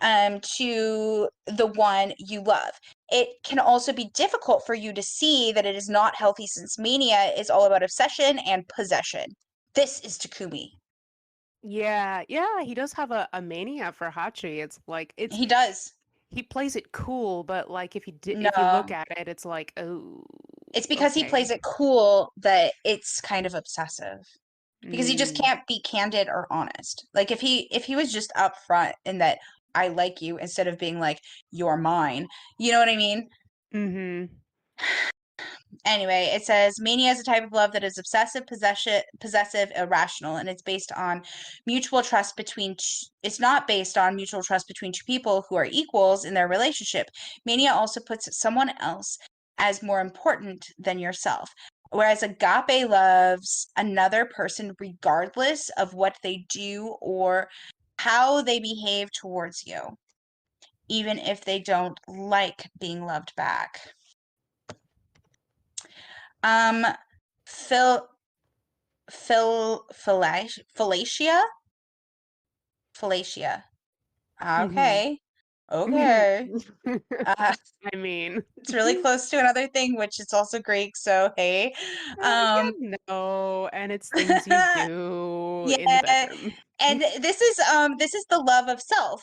to the one you love. It can also be difficult for you to see that it is not healthy, since mania is all about obsession and possession. This is Takumi. Yeah, yeah, he does have a mania for Hachi. It's like He does. he plays it cool, but like if you look No, at it, it's like, oh, it's because he okay. plays it cool that it's kind of obsessive. Because he just Mm. can't be candid or honest. Like if he was just upfront in that I like you instead of being like you're mine. You know what I mean? Mm-hmm. Anyway, it says mania is a type of love that is obsessive, possessive, irrational, and it's based on mutual trust between. It's not based on mutual trust between two people who are equals in their relationship. Mania also puts someone else as more important than yourself, whereas agape loves another person regardless of what they do or how they behave towards you, even if they don't like being loved back. Um, Phil Philatia? Philatia. Mm-hmm. Okay. Okay. Uh, I mean, it's really close to another thing, which is also Greek, so hey. Um, you know, and it's things you do in the yeah, bedroom. and this is the love of self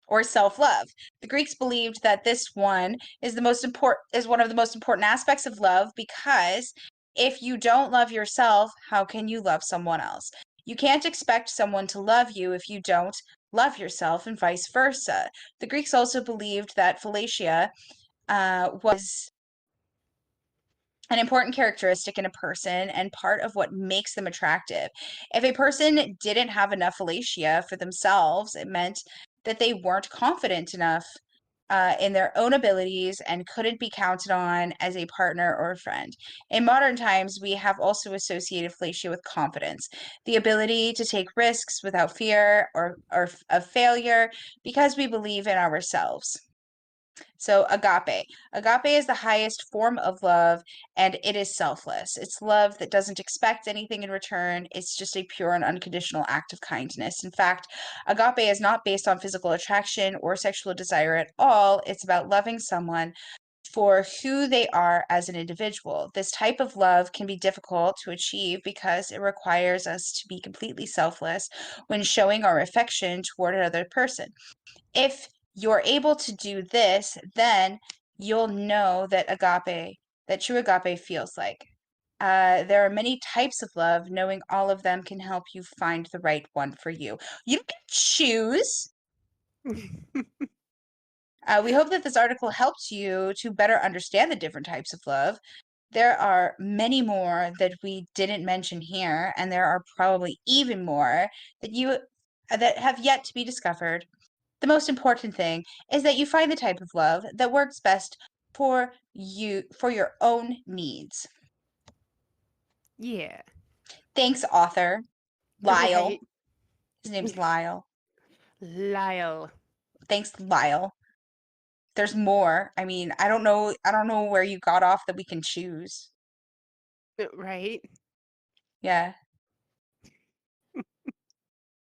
or self-love. The Greeks believed that this one is one of the most important aspects of love, because if you don't love yourself, how can you love someone else? You can't expect someone to love you if you don't love yourself, and vice versa. The Greeks also believed that Philatia was an important characteristic in a person and part of what makes them attractive. If a person didn't have enough Philatia for themselves, it meant that they weren't confident enough in their own abilities and couldn't be counted on as a partner or a friend. In modern times, we have also associated Philatia with confidence, the ability to take risks without fear or of failure because we believe in ourselves. So, agape. Agape is the highest form of love, and it is selfless. It's love that doesn't expect anything in return. It's just a pure and unconditional act of kindness. In fact, agape is not based on physical attraction or sexual desire at all. It's about loving someone for who they are as an individual. This type of love can be difficult to achieve because it requires us to be completely selfless when showing our affection toward another person. If you're able to do this, then you'll know that true agape feels like. There are many types of love. Knowing all of them can help you find the right one for you. You can choose. We hope that this article helps you to better understand the different types of love. There are many more that we didn't mention here, and there are probably even more that have yet to be discovered. The most important thing is that you find the type of love that works best for you, for your own needs. Yeah. Thanks, author. Right. Lyle. His name's Lyle. Lyle. Thanks, Lyle. There's more. I mean, I don't know where you got off that we can choose. Right. Yeah.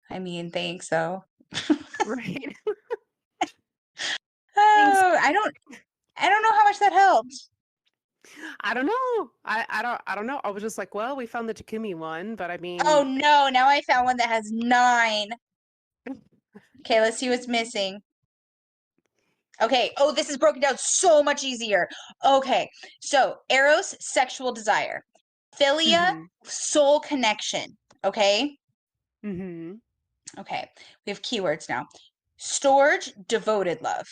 I mean, thanks though. Right. Thanks. Oh, I don't know how much that helped. I don't know. I don't know. I was just like, well, we found the Takumi one, but I Oh mean, no, now I found one that has 9. Okay, let's see what's missing. Okay. Oh, this is broken down so much easier. Okay. So, Eros, sexual desire. Philia, mm-hmm. soul connection. Okay. Mm-hmm. Okay. We have keywords now. Storge, devoted love.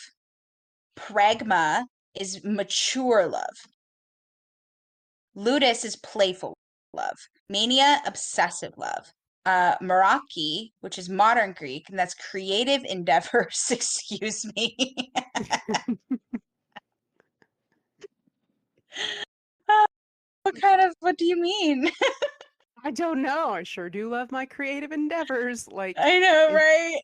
Pragma is mature love. Ludus is playful love. Mania, obsessive love. Meraki, which is modern Greek, and that's creative endeavors. Excuse me. what do you mean? I don't know. I sure do love my creative endeavors. Like, I know, right?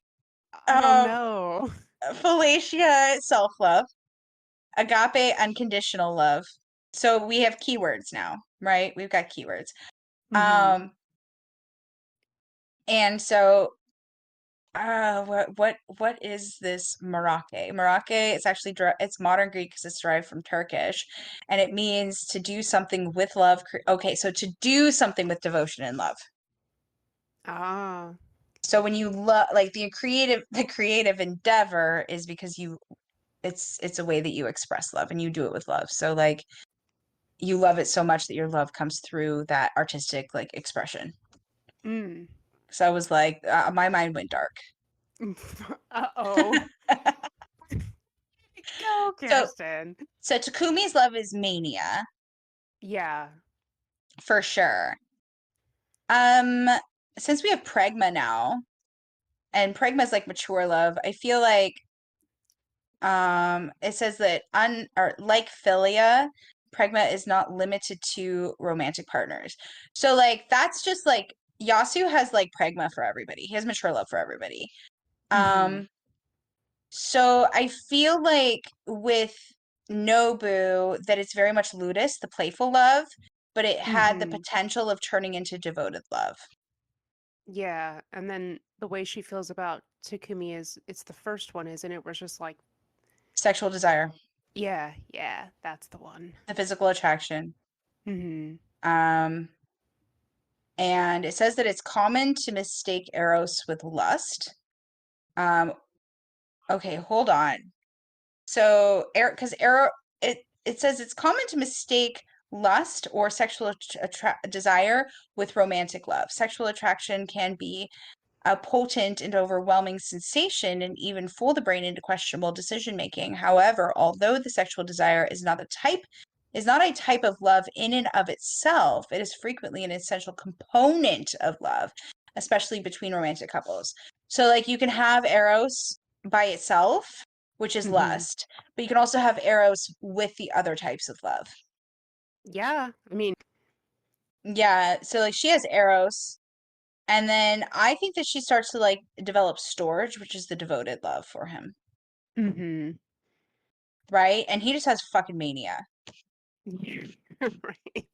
I don't know. Falacia, self-love. Agape, unconditional love. So we have keywords now, right? We've got keywords. Mm-hmm. And so what is this Merake? Merake, it's actually it's modern Greek because it's derived from Turkish, and it means to do something with love. Okay, so to do something with devotion and love. Ah. So when you love, like the creative endeavor is because it's a way that you express love and you do it with love. So like you love it so much that your love comes through that artistic like expression. Mm. So I was like, my mind went dark. Uh-oh. Go, So Kirsten. so Takumi's love is mania Yeah. for sure. Um, since we have Pragma now, and Pragma is like mature love, I feel like it says that or like philia, Pragma is not limited to romantic partners. So like that's just like Yasu has like Pragma for everybody. He has mature love for everybody. Mm-hmm. So I feel like with Nobu that it's very much Ludus, the playful love, but it had the Mm-hmm. potential of turning into devoted love. Yeah. And then the way she feels about Takumi is it's the first one, isn't it? Where it's just like, Sexual desire, yeah, yeah, that's the one. the physical attraction. Mm-hmm. Um, and it says that it's common to mistake Eros with lust. Um, okay, hold on. So, because it says it's common to mistake lust or sexual desire with romantic love. Sexual attraction can be a potent and overwhelming sensation and even fool the brain into questionable decision making. However, although the sexual desire is not a type of love in and of itself, it is frequently an essential component of love, especially between romantic couples. So like you can have eros by itself, which is Mm-hmm. lust, but you can also have eros with the other types of love. Yeah. I mean, Yeah, so like she has eros. And then I think that she starts to like develop storage, which is the devoted love for him, mm-hmm. right? And he just has fucking mania. Right.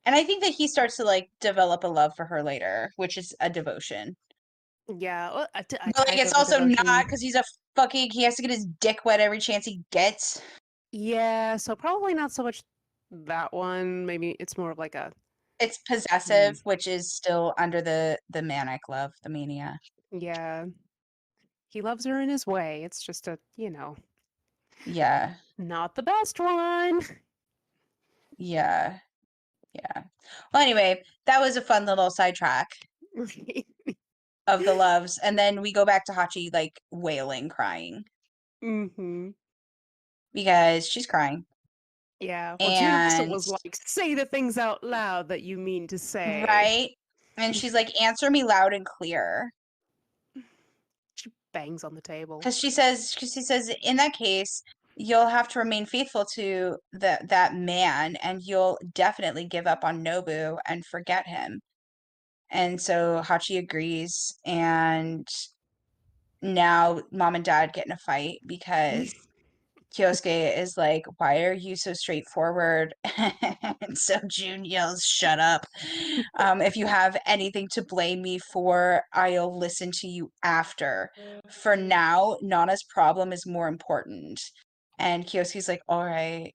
And I think that he starts to like develop a love for her later, which is a devotion. Yeah. Well, a But like type it's of a also not devotion. because he's a fucking he has to get his dick wet every chance he gets. Yeah. So probably not so much that one. Maybe it's more of like a, It's hmm, possessive, which is still under the manic love, the mania. yeah. He loves her in his way. It's just a, Yeah. not the best one. Yeah. Yeah. Well, anyway, that was a fun little sidetrack Right. of the loves. And then we go back to Hachi like wailing, crying. Mm-hmm. Because she's crying. Yeah. Well, Junipissa And was like, say the things out loud that you mean to say. right. And she's like, answer me loud and clear. She bangs on the table. Because she says, in that case, you'll have to remain faithful to that man and you'll definitely give up on Nobu and forget him. And so Hachi agrees, and now mom and dad get in a fight because Kyosuke is like, why are you so straightforward? And so June yells, shut up. If you have anything to blame me for, I'll listen to you after. For now, Nana's problem is more important. And Kyosuke's like, all right.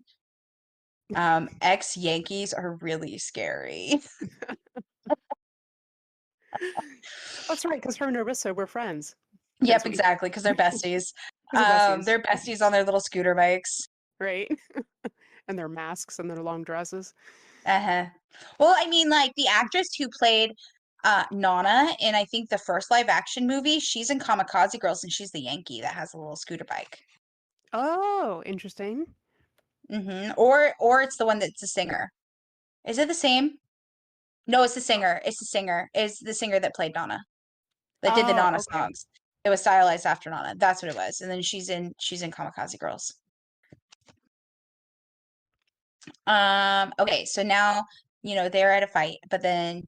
Ex-Yankees are really scary. That's right, because her and Narissa were friends. Yep, As we, exactly, because they're besties. because they're besties, They're besties on their little scooter bikes. right? And their masks and their long dresses. Uh-huh. Well, I mean, like the actress who played Nana in I think the first live action movie, she's in Kamikaze Girls and she's the Yankee that has a little scooter bike. Oh, interesting. Or it's the one that's the singer. Is it the same? No, it's the singer. It's the singer. It's the singer that played Nana. That did the Oh, Nana okay. songs. It was stylized after Nana. That's what it was. And then she's in Kamikaze Girls. Okay, so now, they're at a fight, but then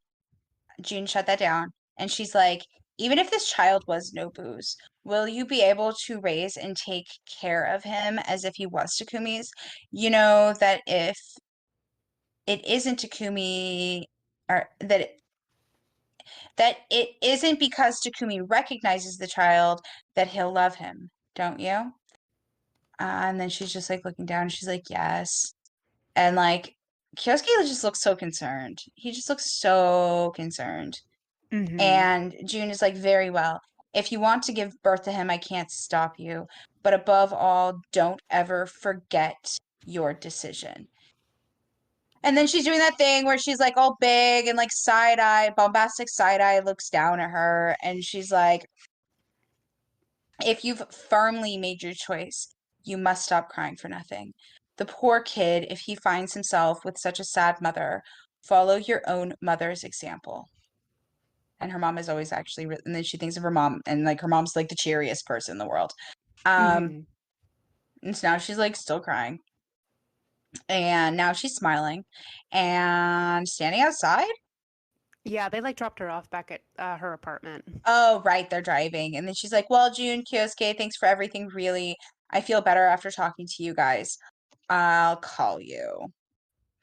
June shut that down, and she's like, even if this child was Nobu's, will you be able to raise and take care of him as if he was Takumi's? You know that if it isn't Takumi, or that it isn't because Takumi recognizes the child that he'll love him, don't you? And then she's just like looking down, and she's like, yes. And like Kyosuke just looks so concerned. He just looks so concerned. Mm-hmm. And June is like, very well. If you want to give birth to him, I can't stop you. But above all, don't ever forget your decision. And then she's doing that thing where she's like all big and like side eye, bombastic side eye looks down at her. And she's like, if you've firmly made your choice, you must stop crying for nothing. The poor kid, if he finds himself with such a sad mother, follow your own mother's example. And her mom is always actually, and then she thinks of her mom, and like her mom's like the cheeriest person in the world. Mm-hmm. And so now she's like still crying, and now she's smiling and standing outside. Yeah, they like dropped her off back at her apartment. Oh, right, they're driving. And then she's like, well, June, Kyosuke, thanks for everything. Really, I feel better after talking to you guys. I'll call you.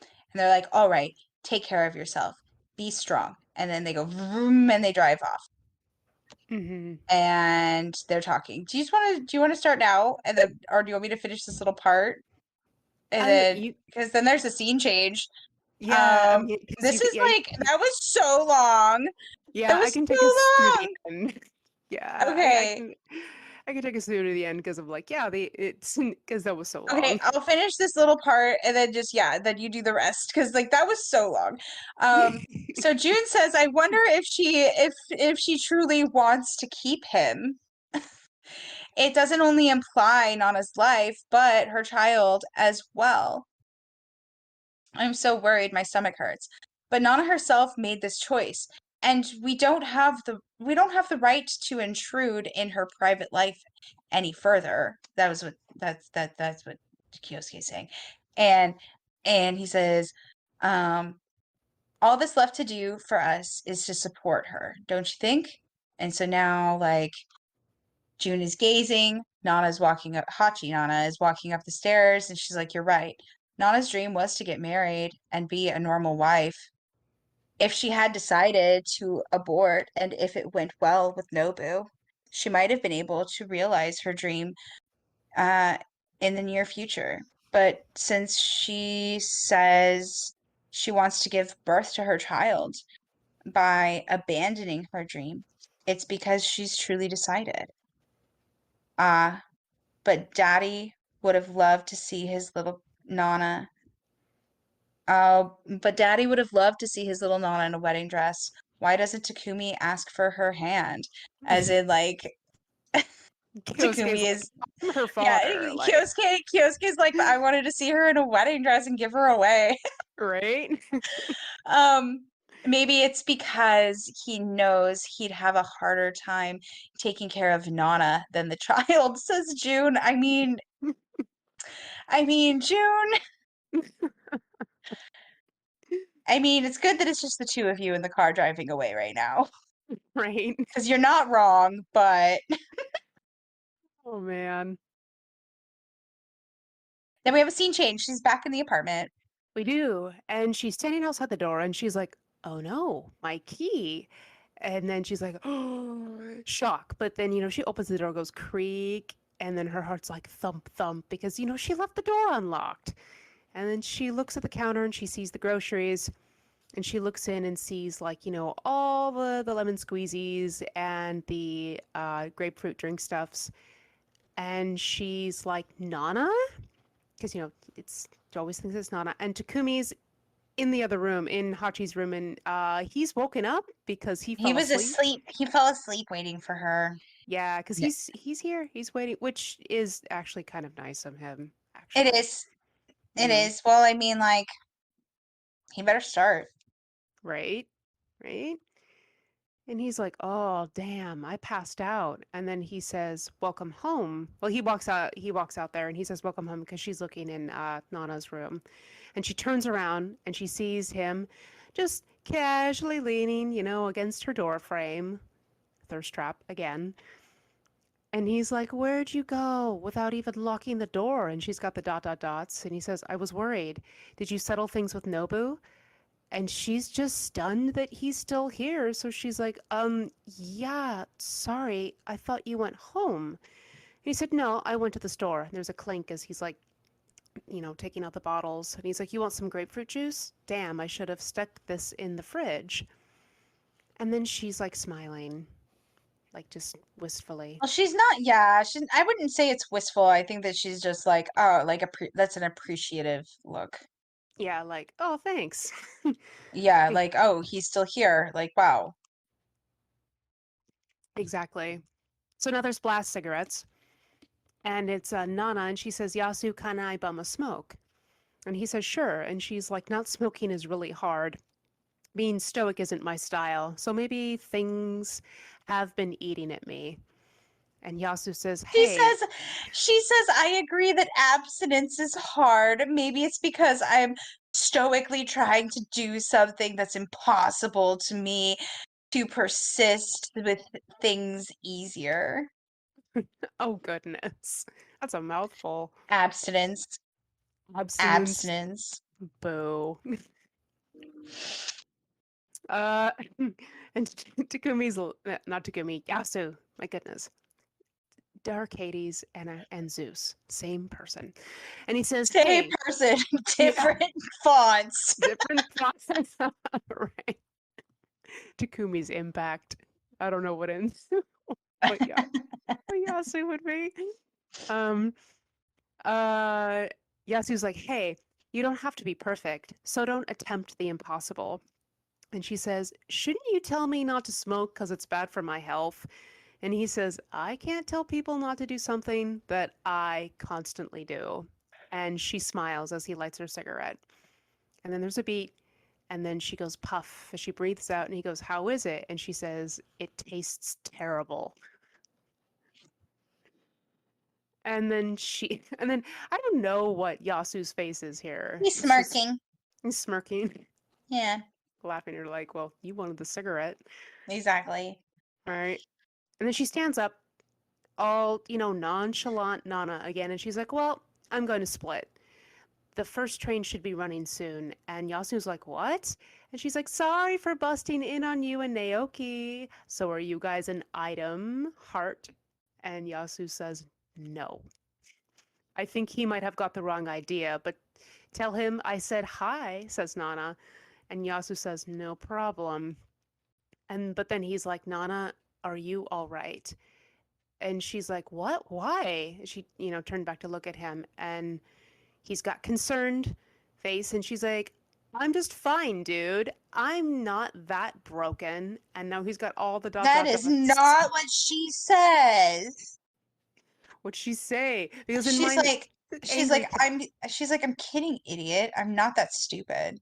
And they're like, all right, take care of yourself. Be strong. And then they go vroom and they drive off. Mm-hmm. And they're talking. Do you want to start now? And then or do you want me to finish this little part? And then You because then there's a scene change. yeah, I mean, because This is yeah, like that was so long. That yeah, I was can so take us through the long. end. Yeah, Okay. I can take us through to the end because of like, yeah, it's because that was so Okay, long. I'll finish this little part and then just yeah, then you do the rest because like that was so long. Um, so June says, I wonder if she truly wants to keep him. It doesn't only imply Nana's life, but her child as well. I'm so worried my stomach hurts. But Nana herself made this choice, and we don't have the right to intrude in her private life any further. That's what Kyosuke's saying. And and he says, um, all that's left to do for us is to support her, don't you think? And so now like June is gazing. Nana's walking up, Hachi Nana is walking up the stairs, and she's like, you're right. Nana's dream was to get married and be a normal wife. If she had decided to abort and if it went well with Nobu, she might have been able to realize her dream uh, in the near future. But since she says she wants to give birth to her child by abandoning her dream, it's because she's truly decided. Ah, but Daddy would have loved to see his little Nana. But Daddy would have loved to see his little Nana in a wedding dress. Why doesn't Takumi ask for her hand? As in, like, Kyosuke's Takumi like, is, I'm her yeah, father, like, Kyosuke's like, I wanted to see her in a wedding dress and give her away. right? Um, maybe it's because he knows he'd have a harder time taking care of Nana than the child, says June. I mean, June. I mean, it's good that it's just the two of you in the car driving away right now. Right? Because you're not wrong, but Oh man. then we have a scene change. She's back in the apartment. We do. And she's standing outside the door and she's like, oh no, my key. And then she's like, oh, shock. But then, she opens the door, goes creak, and then her heart's like thump, thump because, she left the door unlocked. And then she looks at the counter and she sees the groceries and she looks in and sees like, all the lemon squeezies and the grapefruit drink stuffs. And she's like, Nana? Because, it's she always thinks it's Nana. And Takumi's in the other room, in Hachi's room, and he's woken up because he He fell was asleep. asleep. He fell asleep waiting for her. Yeah, because Yeah. he's here, he's waiting, which is actually kind of nice of him, It actually. is. It Mm, is. Well, I mean, like, he better start. right, right. And he's like, "Oh, damn, I passed out." And then he says, "Welcome home." Well, he walks out there and he says, "Welcome home," because she's looking in Nana's room. And she turns around and she sees him just casually leaning, against her door frame, thirst trap again. And he's like, "Where'd you go?" without even locking the door. And she's got the dot dot dots. And he says, "I was worried. Did you settle things with Nobu?" And she's just stunned that he's still here. So she's like, yeah, sorry. I thought you went home." And he said, "No, I went to the store." There's a clink as he's like, taking out the bottles. And he's like, "You want some grapefruit juice? Damn, I should have stuck this in the fridge." And then she's like smiling, like just wistfully. Well, she's not, yeah, I wouldn't say it's wistful. I think that she's just like, oh, like that's an appreciative look. Yeah, like, "Oh, thanks." Yeah, like, oh, he's still here. Like, wow. Exactly. So now there's blast cigarettes. And it's Nana, and she says, "Yasu, can I bum a smoke?" And he says, "Sure." And she's like, "Not smoking is really hard. Being stoic isn't my style. So maybe things have been eating at me." And Yasu says, She "Hey." says, she says, I agree that abstinence is hard. Maybe it's because I'm stoically trying to do something that's impossible to me to persist with things easier. Oh, goodness. That's a mouthful. Abstinence, Abstinence. abstinence. Boo. Uh, and Takumi's, not Takumi, Yasu. My goodness. Dark Hades and Zeus. Same person. And he says, Same "Hey." person, Yeah, different fonts. different process. Right. Takumi's impact. I don't know what ends, but yeah, but Yasu would be. Um, uh, Yasu's like, "Hey, you don't have to be perfect, so don't attempt the impossible." And she says, "Shouldn't you tell me not to smoke because it's bad for my health?" And he says, "I can't tell people not to do something that I constantly do." And she smiles as he lights her cigarette. And then there's a beat. And then she goes puff as she breathes out. And he goes, "How is it?" And she says, "It tastes terrible." And then I don't know what Yasu's face is here. He's It's just smirking. he's smirking, Yeah, laughing. You're like, "Well, you wanted the cigarette." exactly. All right. And then she stands up, all, nonchalant Nana again. And she's like, "Well, I'm going to split. The first train should be running soon." And Yasu's like, "What?" And she's like, "Sorry for busting in on you and Naoki. So are you guys an item? Heart." And Yasu says, "No." I think he might have got the wrong idea, but tell him I said hi, says Nana. And Yasu says, "No problem." But then he's like, "Nana, are you all right?" And she's like, "What? Why?" She, turned back to look at him, and he's got concerned face, and she's like, "I'm just fine, dude. I'm not that broken." And now he's got all the dot That dot is dots. not what she says. What'd she say? Because in She's mine, like, she's angry like, tick. I'm kidding, idiot. I'm not that stupid.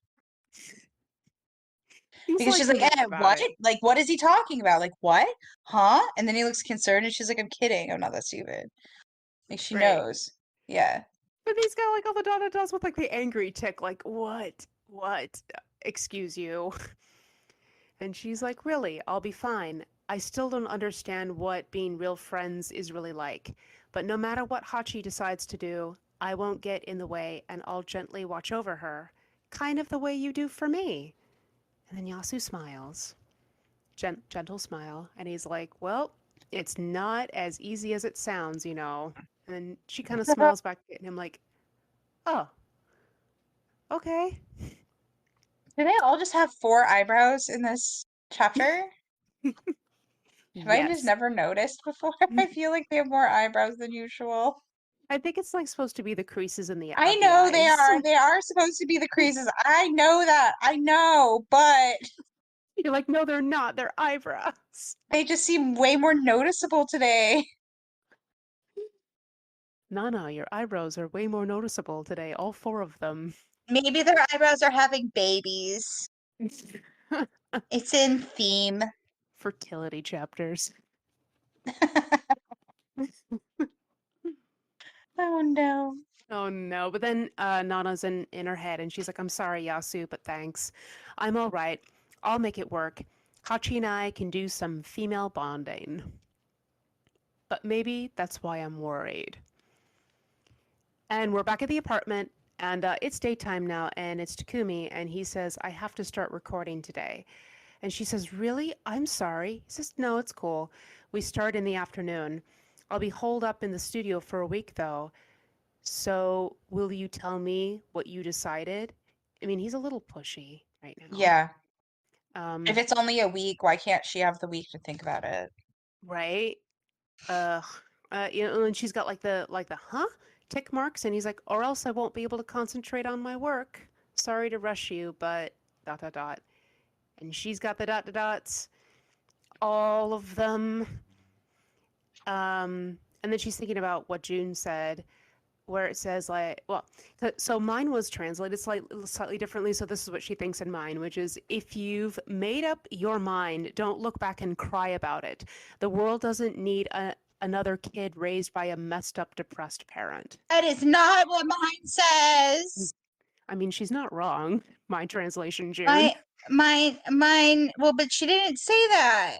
He's Because like she's like, weird eh, about what? it. Like, what is he talking about? Like, what? Huh? And then he looks concerned and she's like, I'm kidding. I'm not that stupid. Like, she Right. knows. Yeah. But he's got like all the dot dot dots with like the angry tick, like, "What? What? Excuse you." And she's like, "Really, I'll be fine. I still don't understand what being real friends is really like. But no matter what Hachi decides to do, I won't get in the way and I'll gently watch over her. Kind of the way you do for me." And then Yasu smiles, gentle smile. And he's like, "Well, it's not as easy as it sounds. And then she kind of smiles back at him, like, "Oh, okay." Do they all just have four eyebrows in this chapter? Have I just Yes. never noticed before? I feel like they have more eyebrows than usual. I think it's like supposed to be the creases in the I of the know they eyes. are. They are supposed to be the creases. I know that. I know, but You're like, "No, they're not. They're eyebrows." they just seem way more noticeable today. Nana, your eyebrows are way more noticeable today, all four of them. Maybe their eyebrows are having babies. It's in theme. Fertility chapters. Oh no. Oh no. But then Nana's in her head and she's like, I'm sorry, Yasu, but thanks. I'm all right. I'll make it work. Hachi and I can do some female bonding. But maybe that's why I'm worried. And we're back at the apartment, and it's daytime now, and it's Takumi, and he says, I have to start recording today. And she says, Really? I'm sorry. He says, No, it's cool. We start in the afternoon. I'll be holed up in the studio for a week, though. So will you tell me what you decided? I mean, he's a little pushy right now. Yeah. If Um, it's only a week, why can't she have the week to think about it? right? Uh, and she's got like the huh tick marks, and he's like, or else I won't be able to concentrate on my work. Sorry to rush you, but dot dot dot. And she's got the dot dot dots, all of them. And then she's thinking about what June said, where it says like, well, so mine was translated slightly differently. So this is what she thinks in mine, which is if you've made up your mind, don't look back and cry about it. The world doesn't need another kid raised by a messed up, depressed parent. That is not what mine says. I mean, she's not wrong. My translation, June. Mine. Well, but she didn't say that.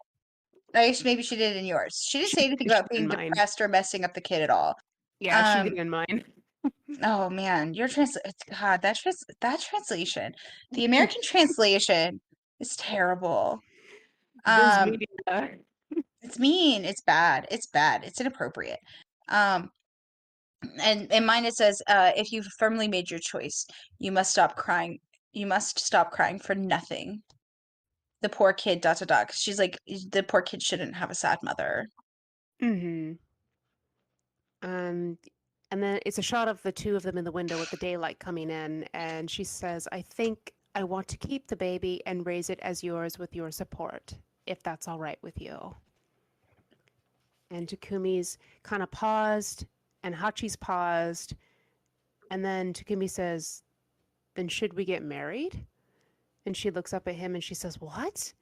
I guess maybe she did in yours. She didn't say anything She about did in being mine. depressed or messing up the kid at all. Yeah, she did in mine. Oh man, your God, that translation, the American translation is terrible. Viz Um, media. it's mean, it's bad, it's inappropriate. And in mine it says, if you've firmly made your choice, you must stop crying. You must stop crying for nothing. The poor kid, dot dot dot. 'Cause she's like, the poor kid shouldn't have a sad mother. Mm-hmm. Um, and then it's a shot of the two of them in the window with the daylight coming in, and she says, I think I want to keep the baby and raise it as yours with your support, if that's all right with you. And Takumi's kind of paused, and Hachi's paused, and then Takumi says, Then should we get married? And she looks up at him and she says, What?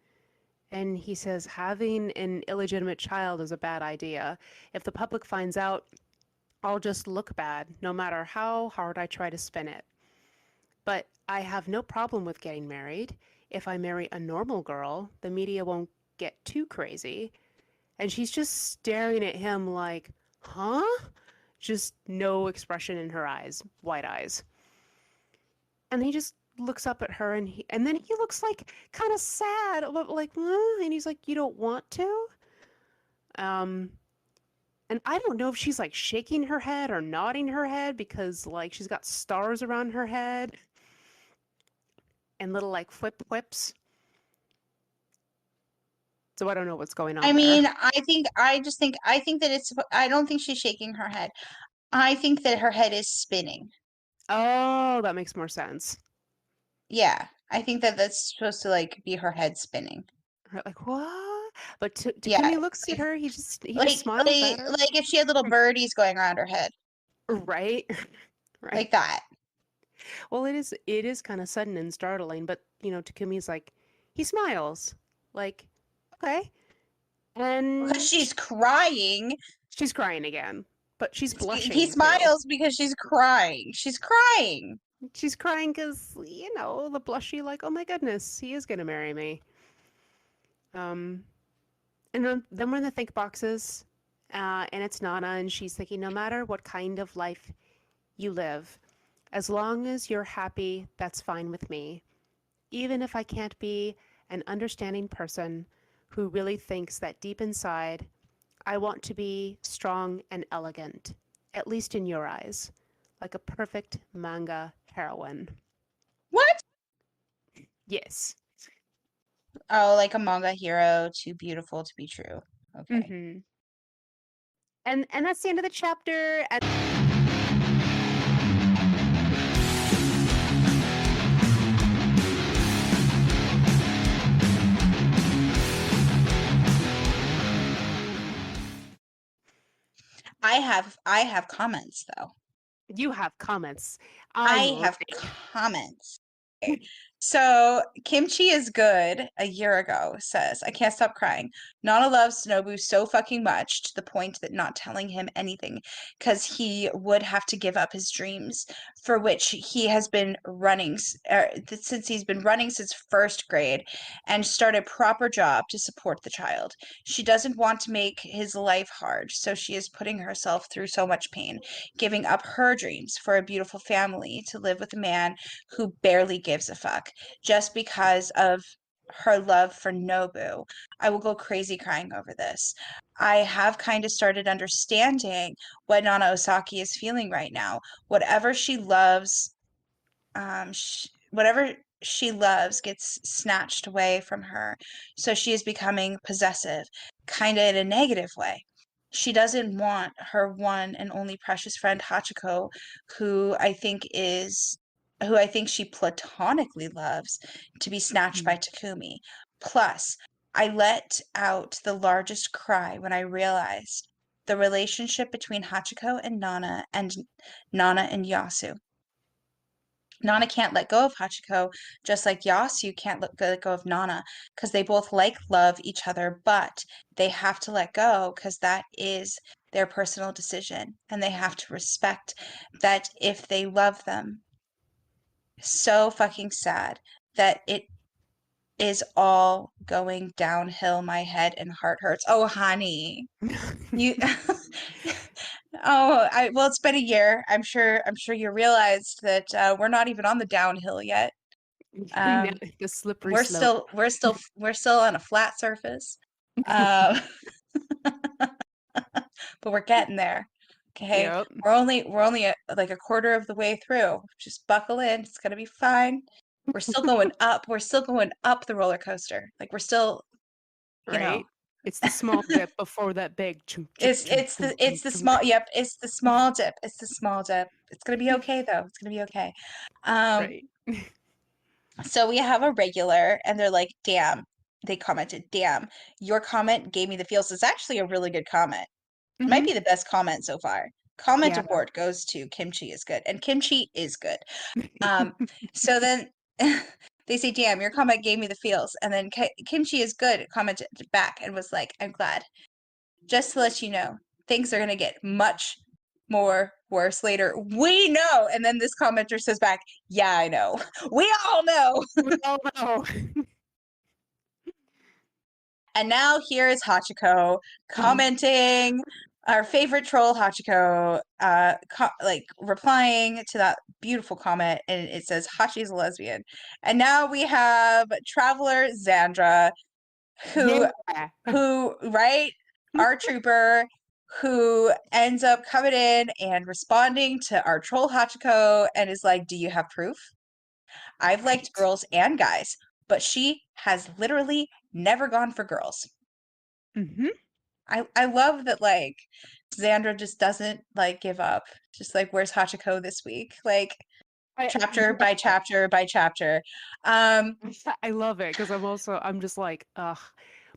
And he says, Having an illegitimate child is a bad idea. If the public finds out, I'll just look bad, no matter how hard I try to spin it. But I have no problem with getting married. If I marry a normal girl, the media won't get too crazy. And she's just staring at him like, huh? Just no expression in her eyes, white eyes. And he just looks up at her and then he looks like kind of sad, like, and he's like, You don't want to? And I don't know if she's like shaking her head or nodding her head because like she's got stars around her head and little like whips. So I don't know what's going I on there. mean, I think that I don't think she's shaking her head. I think that her head is spinning. Oh, that makes more sense. Yeah, I think that that's supposed to like be her head spinning. Like, what? But Yeah, Takumi looks at if, her. He just smiles at her. like if she had little birdies going around her head, Right, right. like that. Well, it is kind of sudden and startling. But Takumi's like, he smiles, like, okay, Because and she's crying. she's crying again, but she's He blushing too. smiles because she's crying. She's crying. She's crying because the blushy, like, oh my goodness, he is gonna marry me. Um, and then we're in the think boxes, and it's Nana, and she's thinking, no matter what kind of life you live, as long as you're happy, that's fine with me. Even if I can't be an understanding person who really thinks that deep inside, I want to be strong and elegant, at least in your eyes, like a perfect manga heroine. What? Yes. Oh, like a manga hero, too beautiful to be true. Okay. Mm-hmm. And that's the end of the chapter. I have comments though. You have comments. I I'm have ready. comments. Okay. So Kimchi is good a year ago says, I can't stop crying. Nana loves Nobu so fucking much to the point that not telling him anything because he would have to give up his dreams for which he has been running since he's been running since first grade and start a proper job to support the child. She doesn't want to make his life hard, so she is putting herself through so much pain, giving up her dreams for a beautiful family to live with a man who barely gives a fuck just because of her love for Nobu. I will go crazy crying over this. I have kind of started understanding what Nana Osaki is feeling right now. Whatever she loves, whatever she loves gets snatched away from her. So she is becoming possessive, kind of in a negative way. She doesn't want her one and only precious friend Hachiko, who I think is who I think she platonically loves, to be snatched by Takumi. Plus, I let out the largest cry when I realized the relationship between Hachiko and Nana and Yasu. Nana can't let go of Hachiko, just like Yasu can't let go of Nana, because they both love each other, but they have to let go because that is their personal decision, and they have to respect that if they love them. So fucking sad that it is all going downhill. My head and heart hurts. Oh, honey, you. Well, it's been a year. I'm sure you realized that we're not even on the downhill yet. The slippery slope. We're still on a flat surface. Uh, but we're getting there. Okay. Yep. We're only like a quarter of the way through. Just buckle in. It's gonna be fine. We're still going up. We're still going up the roller coaster. Like we're still, you know, Right? It's the small dip before that big chunk, chunk, it's chunk, it's the chunk, it's chunk, the chunk. small yep, it's the small dip. It's the small dip. It's gonna be okay though. It's gonna be okay. Um, Right. so we have a regular and they're like, damn, they commented, damn, your comment gave me the feels. It's actually a really good comment. Might Hmm. be the best comment so far. Comment Yeah. award goes to Kimchi is good, and Kimchi is good. Um, so then they say, "Damn, your comment gave me the feels," and then Kimchi is good commented back and was like, "I'm glad. Just to let you know, things are gonna get much more worse later. We know." And then this commenter says back, "Yeah, I know. We all know." We all know. And now here is Hachiko commenting, our favorite troll Hachiko, like replying to that beautiful comment, and it says Hachi's a lesbian. And now we have Traveler Xandra, who Yeah. right, our trooper, who ends up coming in and responding to our troll Hachiko and is like, "Do you have proof? I've liked Right. girls and guys, but she has literally never gone for girls." Hmm. I love that like Xandra just doesn't like give up. Just like where's Hachiko this week? Like chapter by Yeah. chapter by chapter. Um I love it because I'm just like, ugh,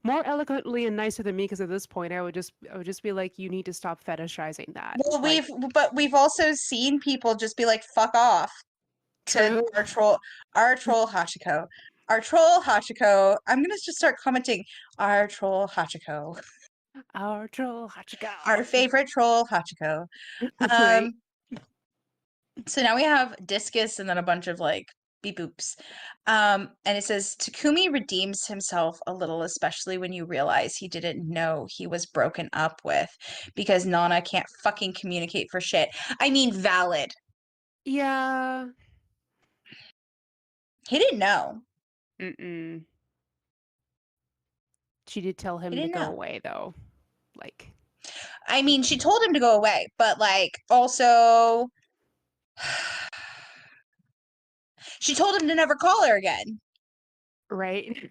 more eloquently and nicer than me. Because at this point, I would just be like, you need to stop fetishizing that. well Like, we've also seen people just be like fuck off to true. our troll Hachiko. Our troll Hachiko. I'm gonna just start commenting our troll Hachiko. Our troll Our Hachiko. favorite troll Hachiko. Right. Um So now we have Discus and then a bunch of like beep boops. And it says Takumi redeems himself a little, especially when you realize he didn't know he was broken up with because Nana can't fucking communicate for shit. I mean, valid. Yeah. He didn't know. Mm-mm. She did tell He him to didn't go know. away, though. Like, I mean, she told him to go away, but like also she told him to never call her again. right?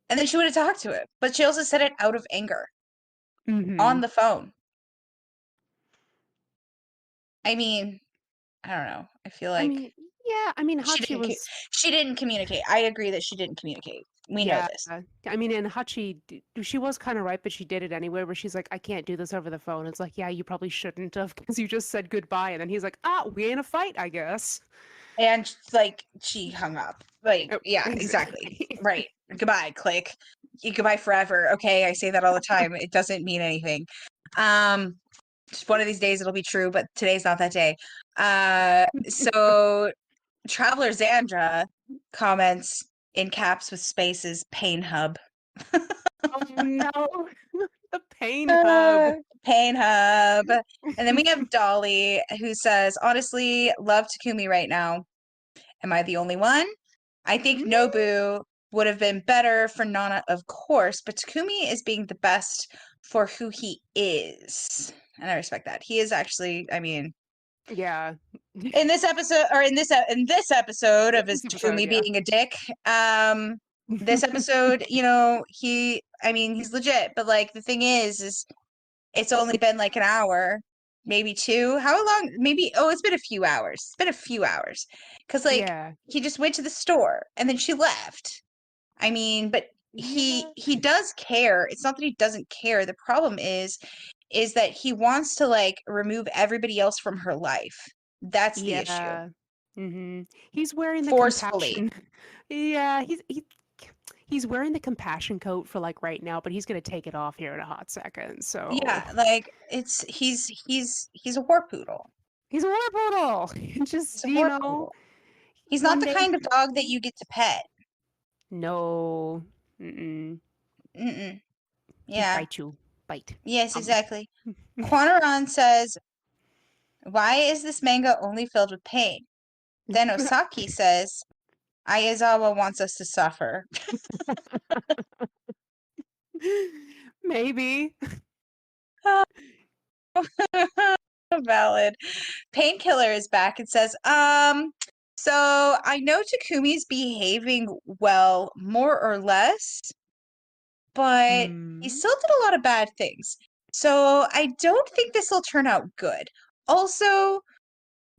And then she would have talked to him. But she also said it out of anger Hmm. on the phone. I mean, I don't know. I feel I like mean, yeah. I mean, She Hachi didn't was, she didn't communicate. I agree that she didn't communicate. We know yeah. this. I mean, and she was kind of right, but she did it anyway. Where she's like, I can't do this over the phone. It's like, yeah, you probably shouldn't have, because you just said goodbye, and then he's like, ah, we ain't a fight, I guess. And like she hung up. Like, Oh, yeah, exactly. Right. Goodbye, click. Goodbye forever. Okay, I say that all the time. It doesn't mean anything. Just one of these days it'll be true, but today's not that day. So Traveler Xandra comments in caps with spaces, pain hub. Oh no, the pain hub. Pain hub. And then we have Dolly who says, honestly, love Takumi right now. Am I the only one? I think Nobu would have been better for Nana, of course, but Takumi is being the best for who he is. And I respect that. He is actually, I mean, Yeah. in this episode or in this episode of his This episode, Takumi yeah. being a dick, this episode, he's legit, but like the thing is it's only been like an hour, maybe two. How long? Maybe, oh, it's been a few hours. It's been a few hours. Because, like, Yeah. he just went to the store and then she left. I mean, but Yeah. he does care. It's not that he doesn't care. The problem is that he wants to like remove everybody else from her life. That's the issue. Yeah. He's wearing the Forcefully. compassion. Yeah, he's wearing the compassion coat for like right now, but he's gonna take it off here in a hot second. So Yeah, like he's a war poodle. he's a war poodle. He's Just, a war poodle. He's not one the day. kind of dog that you get to pet. No. Mm-mm. Mm-mm. He'd Yeah. bite you. Bite. Yes, exactly. Quanaran says, why is this manga only filled with pain? Then Osaki says, Ayazawa wants us to suffer. Maybe. Valid. Painkiller is back and says, so I know Takumi's behaving well, more or less, but he still did a lot of bad things. So I don't think this will turn out good. Also,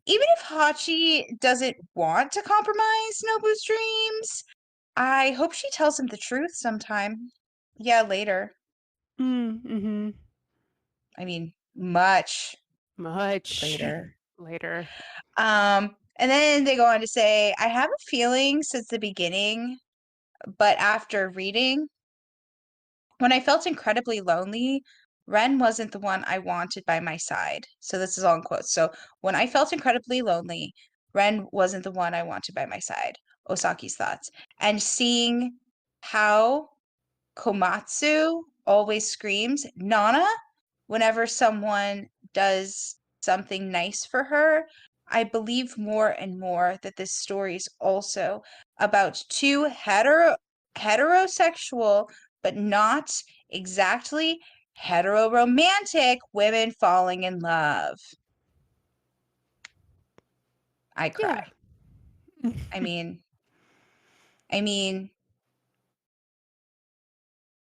even if Hachi doesn't want to compromise Nobu's dreams, I hope she tells him the truth sometime. Yeah, later. Mm-hmm. I mean, much Much later. later. And then they go on to say, I have a feeling since the beginning, but after reading, when I felt incredibly lonely, Ren wasn't the one I wanted by my side. So this is all in quotes. So when I felt incredibly lonely, Ren wasn't the one I wanted by my side. Osaki's thoughts. And seeing how Komatsu always screams Nana whenever someone does something nice for her. I believe more and more that this story is also about two heterosexual but not exactly heteroromantic women falling in love. I cry. Yeah. I mean, I mean,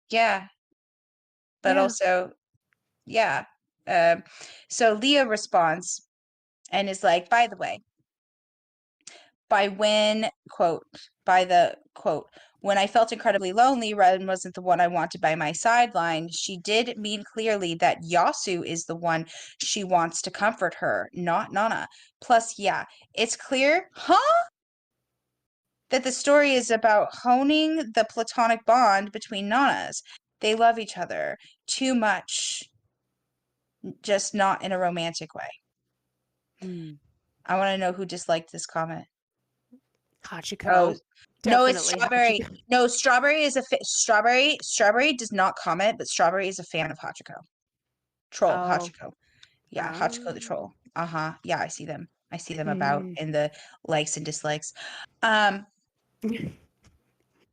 yeah, but Yeah. also, yeah. So Leah responds and is like, by the way, by the quote, when I felt incredibly lonely, Ren wasn't the one I wanted by my sideline. She did mean clearly that Yasu is the one she wants to comfort her, not Nana. Plus, yeah, it's clear, that the story is about honing the platonic bond between Nanas. They love each other too much, just not in a romantic way. Mm. I want to know who disliked this comment. Oh, Hachiko. no, it's Definitely Strawberry. Hachiko. No, Strawberry is a Strawberry. Strawberry does not comment, but Strawberry is a fan of Hachiko. Troll Oh. Hachiko. Yeah, Hachiko the troll. Uh-huh. Yeah, I see them. I see them about Mm. in the likes and dislikes. Um,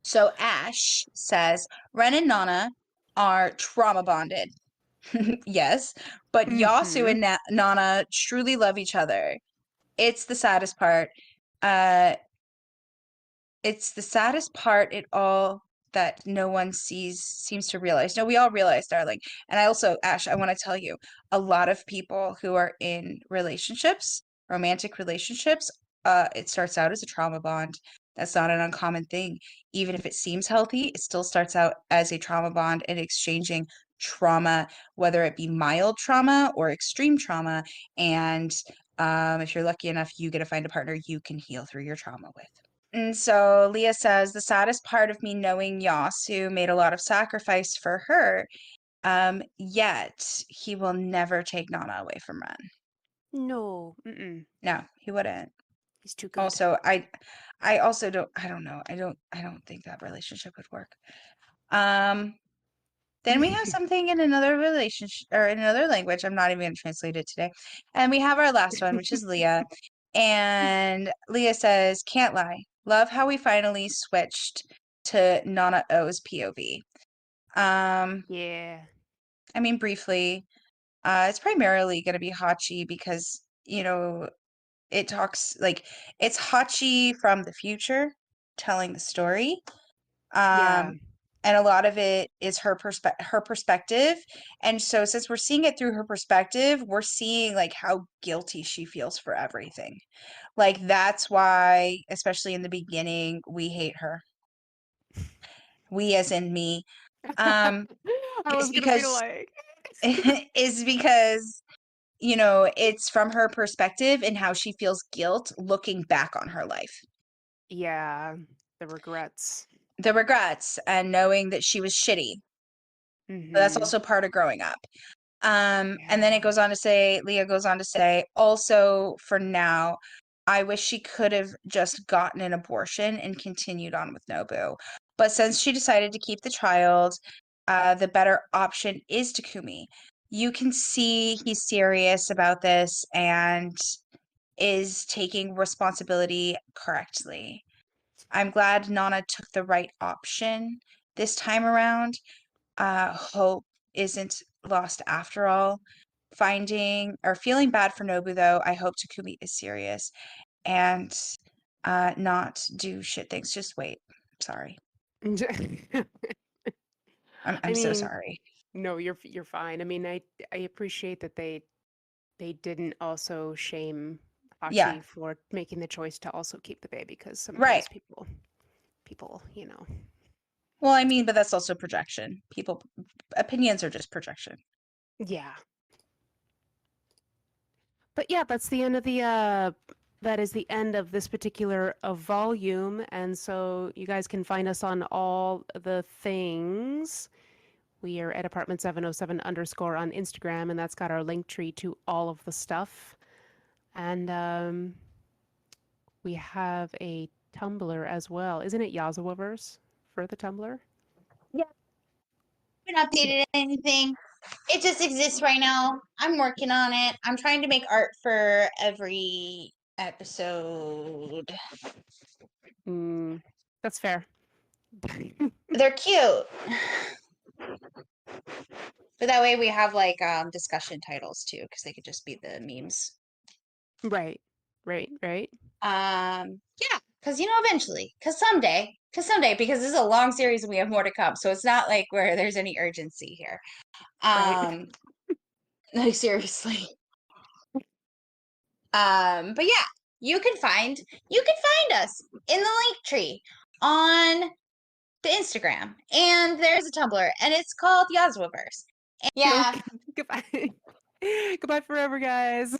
so Ash says Ren and Nana are trauma bonded. Yes, but Yasu Mm-hmm. and Nana truly love each other. It's the saddest part. Uh, it's the saddest part it all that no one seems to realize. No, we all realize, darling. And I also, Ash, I want to tell you, a lot of people who are in relationships, romantic relationships, it starts out as a trauma bond. That's not an uncommon thing. Even if it seems healthy, it still starts out as a trauma bond and exchanging trauma, whether it be mild trauma or extreme trauma. And If you're lucky enough, you get to find a partner you can heal through your trauma with. And so Leah says, the saddest part of me knowing Yasu made a lot of sacrifice for her, yet he will never take Nana away from Ren. No. Mm-mm. No, he wouldn't. He's too good. Also, I also I don't know. I don't think that relationship would work. Then we have something in another relationship or in another language. I'm not even going to translate it today. And we have our last one, which is Leah. And Leah says, can't lie. Love how we finally switched to Nana O's POV. Yeah. I mean, briefly, it's primarily going to be Hachi because, it talks like it's Hachi from the future telling the story. Yeah. And a lot of it is her perspective. And so since we're seeing it through her perspective, we're seeing like how guilty she feels for everything. Like that's why, especially in the beginning, we hate her. We as in me. Um, I is was gonna be because like, is because it's from her perspective and how she feels guilt looking back on her life. yeah, the regrets. The regrets and knowing that she was shitty. But that's Mm-hmm. also part of growing up. And then Yeah. Leah goes on to say, also for now, I wish she could have just gotten an abortion and continued on with Nobu. But since she decided to keep the child, the better option is Takumi. You can see he's serious about this and is taking responsibility correctly. I'm glad Nana took the right option this time around. Hope isn't lost after all. Finding or feeling bad for Nobu, though, I hope Takumi is serious and not do shit things. Just wait. Sorry. I'm I so mean, sorry. no, you're fine. I mean, I appreciate that they didn't also shame Yeah. Hachi for making the choice to also keep the baby because Right. sometimes people. Well, I mean, but that's also projection. People opinions are just projection. Yeah. But yeah, that's the end of the that is the end of this particular volume, and so you guys can find us on all the things. We are at apartment 707 underscore on Instagram, and that's got our link tree to all of the stuff. And we have a Tumblr as well. Isn't it Yazawaverse for the Tumblr? Yeah. I haven't updated anything. It just exists right now. I'm working on it. I'm trying to make art for every episode. That's fair. They're cute. But that way we have like discussion titles too, because they could just be the memes. Right. Yeah, because eventually, because someday, because this is a long series and we have more to come. So it's not like where there's any urgency here. Right. Like seriously. But yeah, you can find us in the link tree on the Instagram, and there's a Tumblr, and it's called Yazwaverse. Yeah. Okay. Goodbye. Goodbye forever, guys.